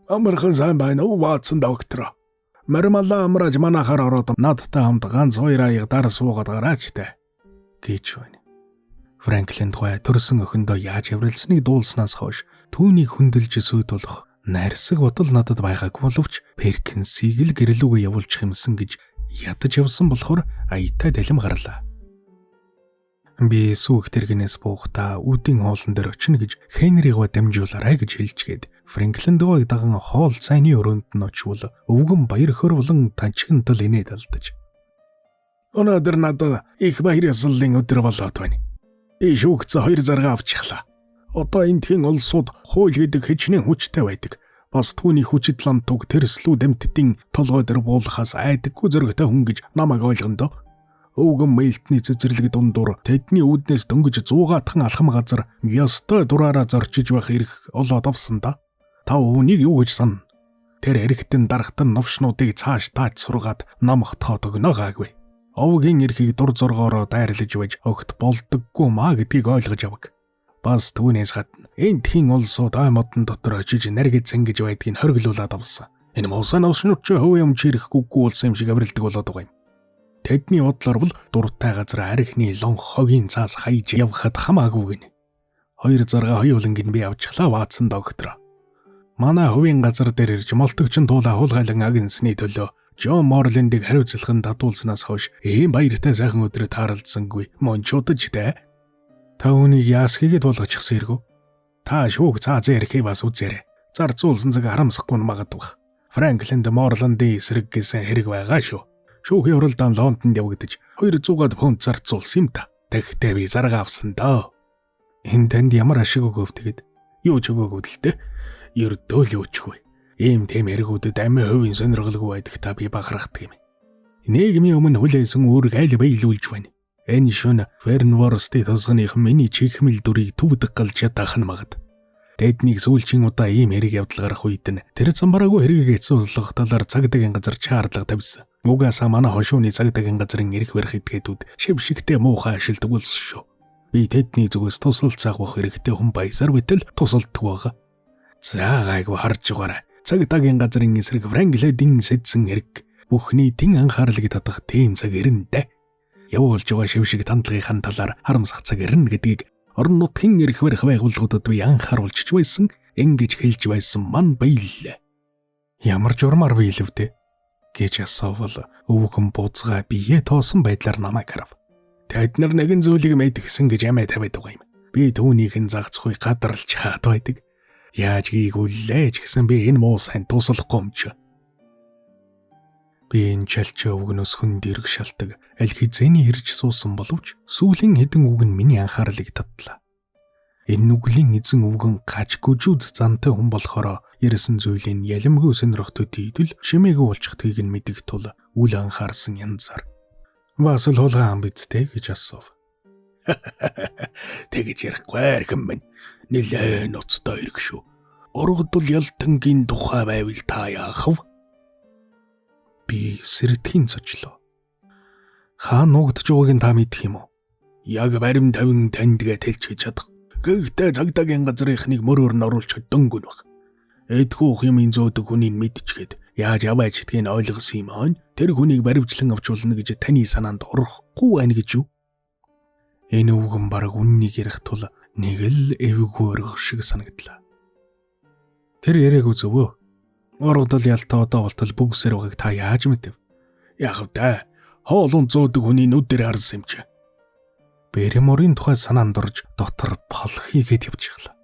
Амархан сайн байна уу Ватсон доктор? Мармалла амрааж манахаар ороод надтай хамт ганц 2 аяг дар суугаад гараач та гэж байна. Франклин дугуй төрсөн өхөндөө яаж явралсныг дуулснаас хойш түүнийг хүндэлж сүйдүүлэх найрсаг бодол надад байгаагүй боловч Перкинсийг л гэрлүүгээ явуулчих юмсан гэж ядаж явсан болохоор аятай далим гарлаа. Би сүүх тэргнээс буухтаа үүдийн хоолн дээр очино гэж Хенригва дамжуулаарай гэж хэлжгээд Франклин дугуйг даган хоол цайны өрөөнд нь очивол өвгөн баяр хөрвлөн танчигнтал инээд алдаж. Өнөөдөр надад их баяр ёслолын өдөр болоод байна. Шүүгцээ 2 зарга авчихлаа. Одоо энэ тэн улсууд хууль гэдэг хичнээн хүчтэй байдаг. Бас түүний хүчит лам туг тэрслүү дамтдын толгой дээр буулахаас айдаггүй зөрөгтэй хүн гэж намайг ойлгондоо. Өвгөн мэйлтний цэцэрлэг дундуур тэдний үүднээс дөнгөж 100-гаатхан алхам газар ёстой дураараа зорчиж байх эрх олоод авсан да. Та үүнийг юу гэж санана? Тэр эрэгтэн дарахтан новшнуудыг цааш тааж сургаад намхтоход өгнө гаагүй. Овгийн эрхийг дур зоргоороо дайрлаж байж огт болдоггүй маа гэдгийг ойлгож авах. Бас түүнээс гадна энэ тхийн улсууд ой модон дотор очиж наргид зангиж байдгийг хориглуулад авсан. Энэ мусан новшнууд ч хөв юм чирэхгүйгүй улс юм шиг аврилдаг болоод байгаа юм. Тэдний бодлоор бол дуртай газар архины лон хогийн цаас хаяж явхад хамаагүй гин. 2 зарга хоёулангийн би авчихлаа Ватсон доктор. Манай хувийн газар дээр ирж молтогчин туулаа хуулгайлан агнсны төлөө Джон Морлиндыг хариуцлахын татуулснаас хойш ийм баяртай сайхан өдрөд тааралдсангүй мөн чудаж тэ. Та үүнийг яасхийгэд болгочихсан эргүү. Та шүүг цаа зэрхий бас үзээрэй. Зарцуулсан цаг харамсахгүй магадгүй. Франклинд Морландын эсрэг гэсэн хэрэг байгаа шүү. Шүүхийн уралдаан Лондонд явагдаж 200-аад фунт зарцуулсан юм та. Тэгтээ би зарга авсан доо. Энэ танд ямар ашиг өгөв тэгэд? Юу ч өгөөгүй л дээ. Ердөө л өчгүй. Ийм тийм эргүүдэд амин хувийн сонирхолгүй байдагтаа би бахархдаг юм. Нийгмийн өмнө хүлээсэн үүрэг аль биелүүлж байна. Энэ шөнө Фернворстын тосгоных миний чихмэл дүрийг төвдөг галж ядах нь магад. Тэднийг сүүлчийн удаа ийм хэрэг явдал гарах үед нь тэр замбараагүй хэргийг эцүүлэх талаар цагдаагийн газар чаарлага тавьсан. Угаасаа манай хошууны цагдаагийн газрын эрх барих этгээдүүд шившигтэй муухай ашигладаг болсон шүү. Би тэдний зүгээс тусалцах бах хэрэгтэй хүн баясаар битэл тусалдаг байгаа. За гайгүй харж байгаарай. Цагдаагийн газрын эсрэг Франклиндийн сэдсэн хэрэг бүхний тэн анхаарлыг татах тийм цаг ирэндэ. Явуулж байгаа шившиг тандлагын талаар харамсах цаг ирнэ гэдгийг орон нутгийн эрх барих байгууллагуудад би анхааруулж байсан, ингэж хэлж байсан мань биелээ. Ямар журмаар биелвдэ гэж асуувал өвгөн бузгаа бие тоосон байдлаар намайг харав. Тэд нар нэгэн зүйлийг мэдгсэн гэж амиа тавиад байгаа юм. Би түүнийх нь загцхуй гадарлж хаад байдаг. Яаж гийгүүлээ ч гэсэн би энэ муу сайн туслахгүй юм чи. Би энэ чалч өвгнөөс хүнд ирэх шалтгаан аль хэзээний ирж суусан боловч сүүлийн хэдэн үг нь миний анхаарлыг татлаа. Энэ нүглийн эзэн өвгөн гаж гүжүүд зантай хүн болохоор ярьсан зүйлийн ялимгүй сонирхтод идэл шимээгүй болчихдгийг нь мэдэх тул үл анхаарсан янзаар. Бас л хулгаан бидтэй гэж асуув. Тэгэж ярихгүй архин минь. Нилээ ноцтой ирэх шүү. Ургадл ялтангийн тухай байвал та яах вэ? Би сэрэтхийн цочлоо. Хаа нуугдж байгааг та мэдэх юм уу? Яг барим тавин тандгээ тэлж чадах. Гэхдээ цагдаагийн газрынхныг мөрөөр нь оруулж дөнгөн баг. Эдгүүх юм зөөдөг хүнийг мэдчихэд яаж аваач гэдгийг ойлгосон юм аа. Тэр хүнийг баривчлан авчулна гэж таны санаанд орохгүй байна гэж юу? Энэ өвгөн бараг үннийг ярих тул нэг л эвгүй өргөх шиг санагдлаа. Тэр яриаг үзвөө. Ургадл ялтаа одоо болтол бүгсээр байгааг та яаж мэдэв? Яг та хоолун зөөдөг хүний нүдээр харсан юм чи. Береморын тухай санаанд орж дотор пол хийгээд явчихлаа.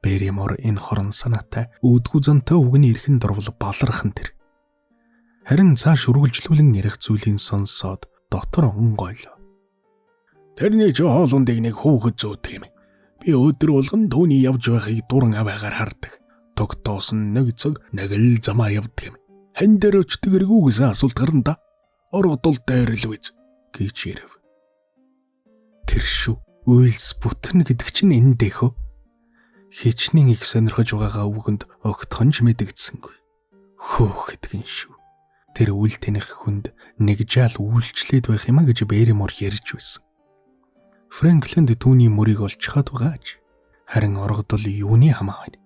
Беремор энэ хорон санаатай үүдгүй зантай өвгөний эрхэн дурвал балархан тэр. Харин цааш үргэлжлүүлэн ярих зүйлийн сонсоод дотор онгойлоо. Тэрний ч хоолундыг нэг хүүхэд зөөдөг юм. Би өдөр болгон түүний явж байхыг дуран аваагаар хардаг. Тогтоос нэг цаг нэг л замаар явдаг юм. Хэн дээр очдөг эргүүгээс асуулт гарна да. Оргодол дээр л үз гэж ярив. Тэр шүү. Уйлс бүтэн гэдэг чинь энэ дэхөө. Хичнээн их сонирхож байгаагаа өвгөнд огтхонж мэдэгдсэнгүй. Хөөх гэдгэн шүү. Тэр үйл тэнэх хүнд нэг жаал үйлчлээд байх юм а гэж Беремор ярьж байсан. Франклинд түүний мөрийг олчиход байгаач. Харин оргодол юуны хамаа байна.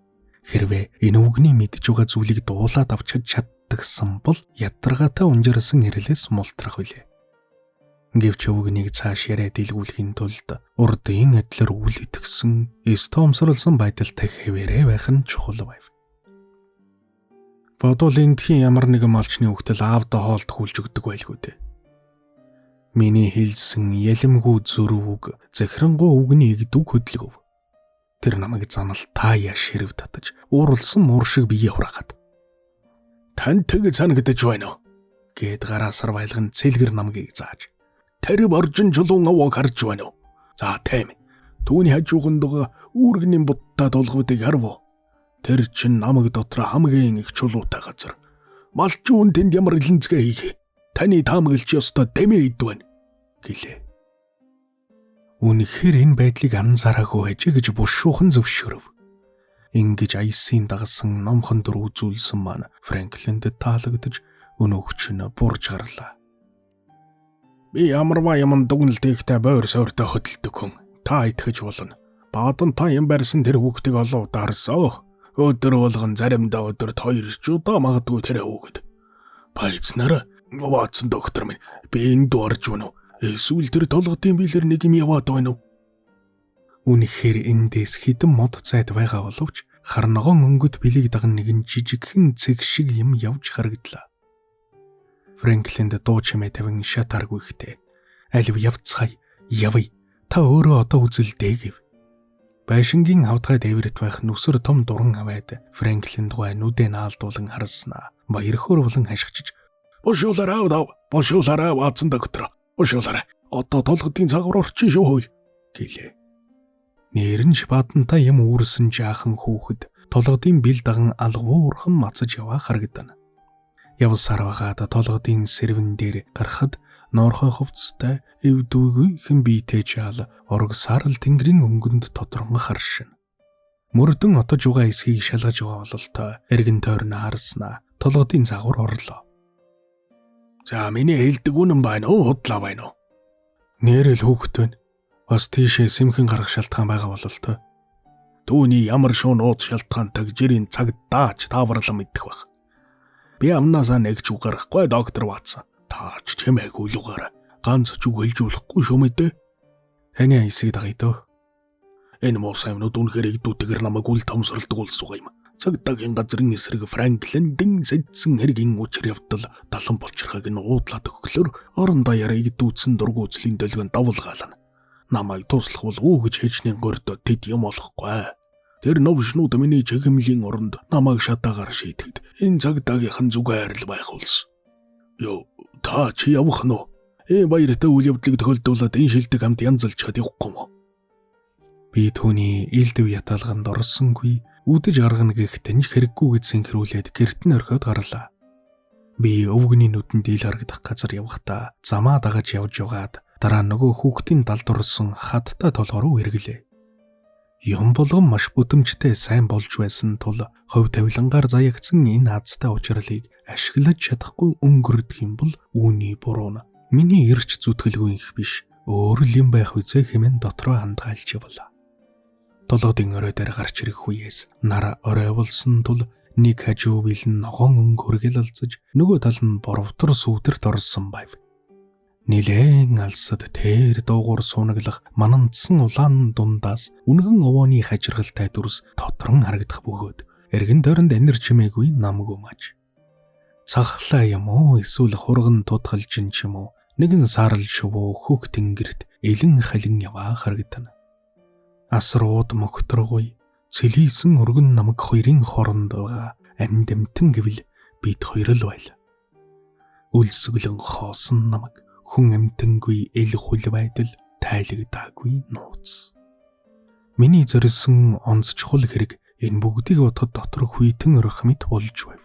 Хэрвээ энэ өвгний мэдж байгаа зүйлийг дуулаад авч чаддагсан бол ядаргаатай унжирсан ирлээс мултрах билээ. Гэвч өвгнийг цааш яриад илгүүлэхийн тулд урдын адилаар үл итгэсэн, эстомсорлсон байдалтай хэвээрээ байх нь чухал байв. Бодвол эндхийн ямар нэгэн малчны хөвгтөл аавда хоолт хүлж өгдөг байлгүй дээ. Миний хэлсэн ялимгүй зөрүүг захирангуй өвгний игдүг хөдлөв. Тэр намайг занал тааяа ширв татаж ууралсан муур шиг бие хураахад. Тань тэг санагдаж байна уу? Гэд гараасар байлган цэлгэр намгийг зааж. Тэр боржин чулуун аваг харж байна уу? За тийм. Түүний хажууганд байгаа үүргэний буддаа толгойдыг харв. Тэр чин намаг дотор хамгийн их чулуутай газар. Малчуун тэнд ямар линзгээ хийх. Таны таамаглаж ёстой дэмээ идвэн гэлээ. Үнэхээр энэ байдлыг анзаараагүй байж гэж бушуухан зөвшөөрөв. Ингэж аясын дагсан номхон дөр үзүүлсэн маань Франклинд таалагдж өнөөгч нь бурж гарлаа. Би ямарваа юм дүгнэлтэйгтэй бойр сойртой хөдөлдөг хүн. Та итгэж болно. Баадан та юм барьсан тэр хүүхдийг олон удаа харсан. Өдөр болгон заримдаа өдөрт 2 ч удаа магадгүй тэр хүүхэд. Пайцнараа Ватсон доктор минь би энд орж байна уу? Эсвэл тэр толгодын билэр нэг юм яваад байна уу? Үнэхээр эндээс хідэн мод цайд байгаа боловч харногоон өнгөт билийг даган нэгэн жижигхэн цэг шиг юм явж харагдлаа. Франклинд дуу чимээ тавин шатааргүй ихтэй. Алив явцгаая, явъя. Та өөрөө одоо үзэлдээ гэв. Байшингийн хавдгай дээвэрт байх нүсэр том дуран аваад Франклинд гой нүдэ наалдуулан харснаа. Баярхөр болон хашгичж бушуулаараа дав. Бушуулаараа Ватсон доктор. Бушуулаараа. Одоо толгодын цагаар орчин шүү хөөе гэлээ. Нэрнж бадантай юм үүрсэн жаахан хүүхэд толгодын бил даган алгуу урхан мацаж яваа харагдана. Явсаар байгаад толгодын сэрвэн дээр гарахад ноорхой хувцастай эвдүүгүй хэн биетэй жаал урагсаар л тэнгэрийн өнгөнд тодрон харшин. Мөрдөн отож угаа эсхийг шалгаж байгаа бололтой эргэн тойрно харснаа толгодын загвар орлоо. За миний хэлдэг үнэн байна уу худлаа байна уу? Нэрэл хүүхэд байна. Бас тийшээ сэмхэн гарах шалтгаан байгаа бололтой. Түүний ямар шуунууд шалтгаантай жирийн цаг дааж тааварлан мэдэх байх. Би амнаасаа нэгч үг гарахгүй доктор Ватсон. Таач чимээг үлүүгээр ганц ч үг хэлж болохгүй шүү мэдээ. Таны хэсэг дагая дөө. Энэ муус юмнууд үнэхээр игдүүтэйгэр намайг үл томсролдог улсуугаа юм. Цагдаагийн газрын эсрэг Франклин дэн сэдсэн хэргийн учир явдал далан болчихрахыг нь уудлаад өгөхлөөр орон даяараа игдүүцэн дургуйцлийн долгион давлгаална. Намайг туслах бол уу гэж хэчнээн гордо тэд юм болохгүй. Тэр новшнууд миний чигэмлийн оронд намайг шатаагаар шийтгэд энэ цагдаагийнхан зүгээр л байх улс. Йоо, та чи явах нь уу? Баяртай үйл явдлыг тохиолдуулаад энэ шилдэг хамт янзалж чад явахгүй мó. Би түүний ээлдэв яталганд орсонгүй үдэж гаргана гэхтэн ч хэрэггүй гэж сэнхрүүлээд гэрт нь орхиод гарлаа. Би өвгөний нүдэнд ил харагдах газар явахдаа замаа дагаж явж байгаад дараа нөгөө хүүхдийн далд орсон хаттай толгоор руу эргэлээ. Юм болгон маш бүтэмжтэй сайн болж байсан тул хувь тавилангаар заягдсан энэ азтай учрлыг ашиглаж чадахгүй өнгөрдөг юм бол үүний буруу нь миний эрч зүтгэлгүй их биш өөр л юм байх үзээ хэмээн дотроо хандгаалж явлаа. Толгодын орой дээр гарч ирэх үеэс нар орой болсон тул нэг хажуу бил нь ногоон өнгө хөргөлөлцөж нөгөө тал нь боровтор сүудэрт орсон байв. Нилээн алсад тэр дуугуур суунаглах манамдсан улаан дундаас үнгэн овооны хажиргалтай дүрс тотрон харагдах бөгөөд эргэн тойронд анир чимээгүй намгүй маж. Цаглаа юм уу эсвэл хурган тутгалж ч юм уу нэгэн саарл шувуу хөх тэнгэрт элен халин яваа харагдана. Асрууд мөгтрөггүй цэлийсэн өргөн намг хоёрын хооронд байгаа амьд эмтэн гэвэл бид хоёр л байл. Үлсгэлэн хоосон намг хүн эмтэнгүй эл хул байдал тайлагдаагүй нууц. Миний зориулсан онц чухал хэрэг энэ бүгдийг бодоход дотор хүйтэн өрөх мэт болж байв.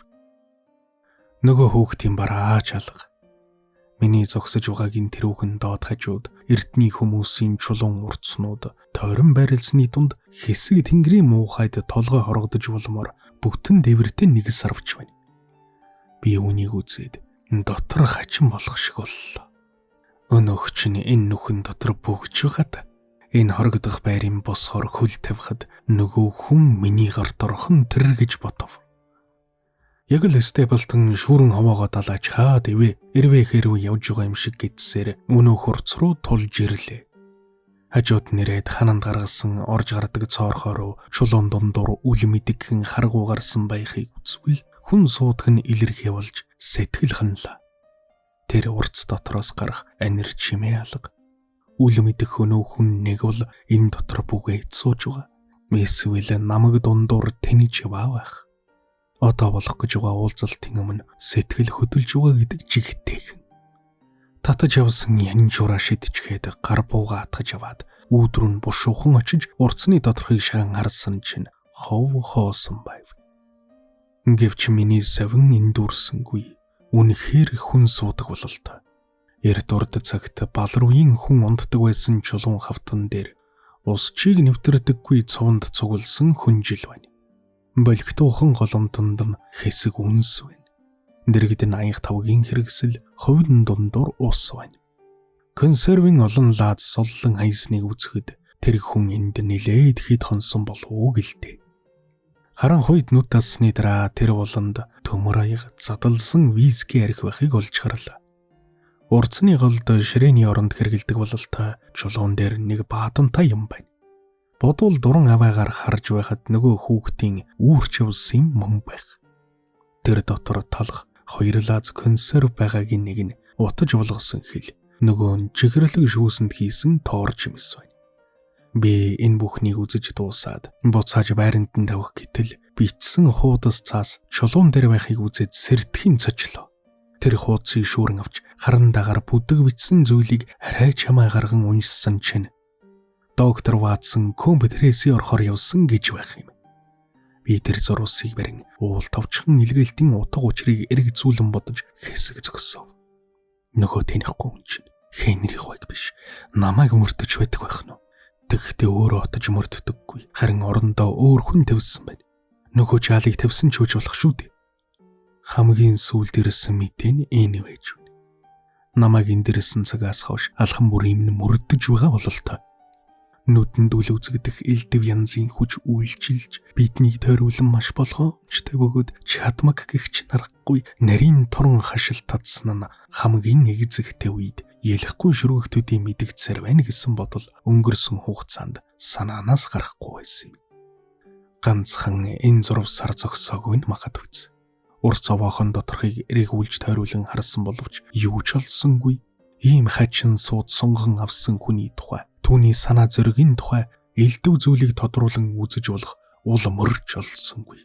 Нөгөө хүүхдийн бараач алга. Миний зогсож байгаагийн тэрүүхэн доод хажууд эрдний хүмүүсийн чулуун урдснууд тойрон байрлсны дунд хэсэг тэнгэрийн муухайд толгой хоргодож болмоор бүтэн дэвртэй нэг сарвч байна. Би үүнийг үзээд дотор хачин болох шиг боллоо. Өнөөгч нь энэ нүхэн дотор бөгж байгаад энэ хорогдох байрын босхоор хөл тавихад нөгөө хүн миний гарт орхон тэр гэж бодов. Яг л Степлтон шүүрэн хаваагаа далааж хаад эрвээ хэрв явж байгаа юм шиг гэдсээр өнөө хурц руу тулж ирлээ. Хажууд нэрээд хананд гаргасан орж гардаг цоорхоо руу чулуун дундуур үл мэдгэн харгуу гарсан байхыг үзвэл хүн суудах нь илэрх явуулж сэтгэл ханлаа. Тэр урц дотроос гарах анир чимээ алга. Үл мэдэх өнөө хүн нэг бол энэ дотор бүгээд сууж байгаа. Эсвэл намаг дундуур тэнэж яваа байх. Одоо болох гэж байгаа уулзалтын өмнө сэтгэл хөдөлж байгаа гэдэг жигтэйхэн. Татаж явсан янжуура шидчгээд гар бууга атгаж яваад үүдрүн бушуухан очиж урцны доторхыг шаган харсан чинь хов хоосон байв. Гэвч миний совин эндүрсэнгүй. Үнэхээр хүн суудаг бололтой. Эрт урд цагт балруийн хүн унддаг байсан чулуун хавтан дээр ус чиг нэвтэрдэггүй цуванд цугласан хүнжил байна. Болигтуухан голомтонд нь хэсэг үнс байна. Дэргэд нь аянх тавгийн хэрэгсэл ховдон дундуур ус байна. Консервийн олон лааз соллон хайсныг үзэхэд тэр хүн энд нилээд хэд хонсон болов уу гэлтэй. Харан хойд нүд тассны дараа тэр болонд төмөр аяг задалсан виски арх байхыг олж харлаа. Урцны голд ширээний оронд хэргэлдэг бололтой чулуун дээр нэг баатантай юм байна. Бодвол дуран аваагаар харж байхад нөгөө хүүхдийн үүрч явсан мөн байх. Тэр дотор талах хоёр лааз консерв байгаагийн нэг нь утаж болгосон хэл нөгөө нь чихэрлэг шүүсэнд хийсэн тоорч юмс байна. Би энэ бүхнийг үзэж дуусаад буцааж байранд нь тавих гэтэл бичсэн хуудас цаас чулуун дээр байхыг үзээд сэрдэхийн цочлоо. Тэр хуудсыг шүүрэн авч харан дагаар бүдэг бичсэн зүйлийг арай чамаа гарган уншсан чинь доктор Ватсон компьютерээс орохоор явсан гэж байх юм. Би тэр зурвасыг барин уул товчхон илгээлтийн утга учирыг эрг зүүлэн бодож хэсэг зогсов. Нөгөө танихгүй хүн чинь Хенри Хойг биш, намайг мөрдөж байдаг байх нь. Тэгэхдээ өөрөө отож мөрддөггүй. Харин орондоо өөр хүн тавьсан байна. Нөгөө жаалыг тавьсан ч үж болох шүү дээ. Хамгийн сүүлд ирсэн мэдээ нь энэ байж байна. Намайг эндэрсэн цагаас хойш алхан бүр юм мөрдөж байгаа бололтой. Нүдэнд үл үзэгдэх элдв янзын хүч үйлчилж биднийг тойруулан маш болгоомжтой бөгөөд чадмаг гихч нарахгүй нарийн туран хашил татсан нь хамгийн эгзэгтэй үед ялахгүй шүргэгтүүдийн мэдгцээр байна гэсэн бодол өнгөрсөн хугацаанд санаанаас гарахгүй байсан юм. Ганцхан энэ зурвсаар зогсоогүй нь магадгүй. Урт цовоохон доторхыг эрэг үлж тойруулан харсан боловч юу ч олсонгүй. Ийм хачин сууд сунган авсан хүний тухай түүний санаа зоригийн тухай элдв зүйлийг тодруулан үзэж болох ул мөрч олсонгүй.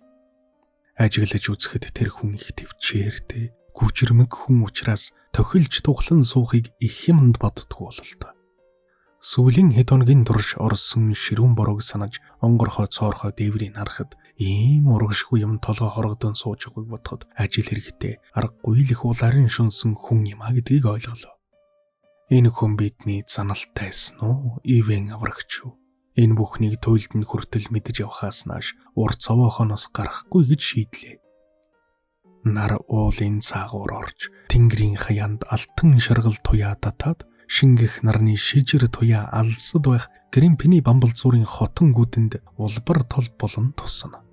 Ажиглаж үзэхэд тэр хүн их төвчээртэй, гүжирмэг хүн учраас тохилж тухлан суухыг их юмд боддгоо бололтой. Сүүлийн хэд хоногийн турш орсон ширүүн борог санаж онгорхоо цоорхоо дээврийг харахад ийм урагшгүй юм толгой хорогдон сууж байгааг бодоход ажил хэрэгтэй аргагүй л их улаарын шунсан хүн юм а гэдгийг ойлголоо. Энэ хүн бидний заналтайсан уу? Ивэн аврагч юу? Энэ бүхнийг туйлд нь хүртэл мэдэж явхаас нааш урт цовоохоноос гарахгүй гэж шийдлээ. Нар уулын цаагуур орж, тэнгэрийн хаяанд алтан шаргал туяа татаад, шингэх нарны шижир туяа алсад байх Гримпиний бамбалзуурын хотон гүдэнд улбар тол болон тусна.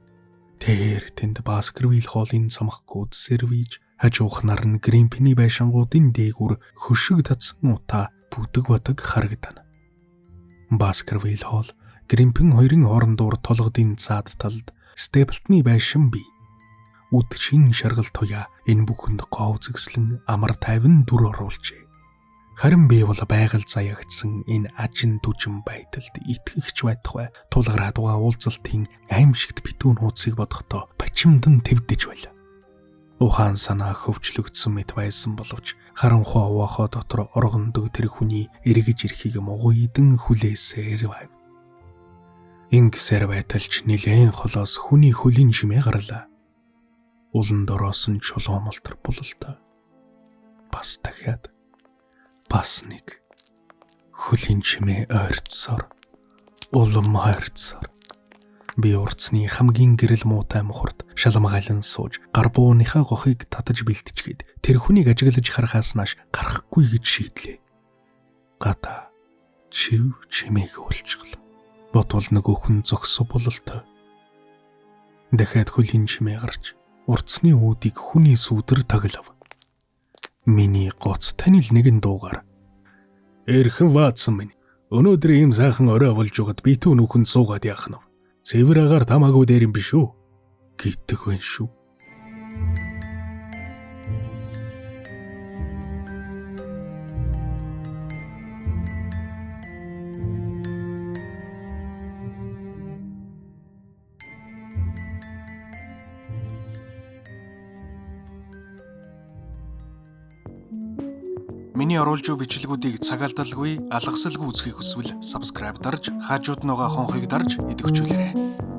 Тэр тэнд Баскервиль хоолын цамх гүд сервиж хажуух нар нь Гримпиний байшингуудын дээгүр хөшиг татсан утаа бүдэг батаг харагдана. Баскервиль хоол Гримпин хоёрын хоорондуур толгодын цаад талд Степлтны байшин бий. Үдшин шаргал туяа энэ бүхэнд гоо зэгслэн амар тайван дүр оруулжээ. Харин би бол байгаль заягдсан энэ ажин түжин байдалд итгэгч байдахгүй тулгараа дугаа уулзалтын аимшигт битүүн нууцыг бодохдоо бачимдан твдэж байлаа. Ухаан санаа хөвчлөгдсөн мэт байсан боловч харанхуй уваахоо дотор оргондог тэр хүний эргэж ирэхийг мугуйдэн хүлээсээр байв. Ингэсээр байталч нилээн холоос хүний хөлийн шимээ гарлаа. Улан дороосон чулуун малтар бололтой. Бас дахиад бас нэг хөлийн шимээ ойрцсоор улам ойрцсоор би урцны хамгийн гэрэл муутай мухарт шалмгайлан сууж гар бууныхаа гохыг татаж бэлтжгээд тэр хүнийг ажиглаж харахаас нааш гарахгүй гэж шийдлээ. Гата чив чимээг уулчихлаа. Ботвол нөгөө хүн зогсов бололтой. Дахиад хөлийн чимээ гарч урцны үүдийг хүний сүудэр таглав. Миний гоц танил нэгэн дуугаар "Эрхэн Ватсон минь, өнөөдөр ийм сайхан орой болж байгаад би түүн нүхэнд суугаад яах нь вэ? Цэвэр агаар тамаагүй дээр юм биш үү?" гэдэг вэ шүү. Миний оруулж буй бичлэгүүдийг цагаалдалгүй, алгасалгүй үзхийг хүсвэл subscribe дарж, хажууд нөгөө хонхыг дарж идэвхжүүлээрэй.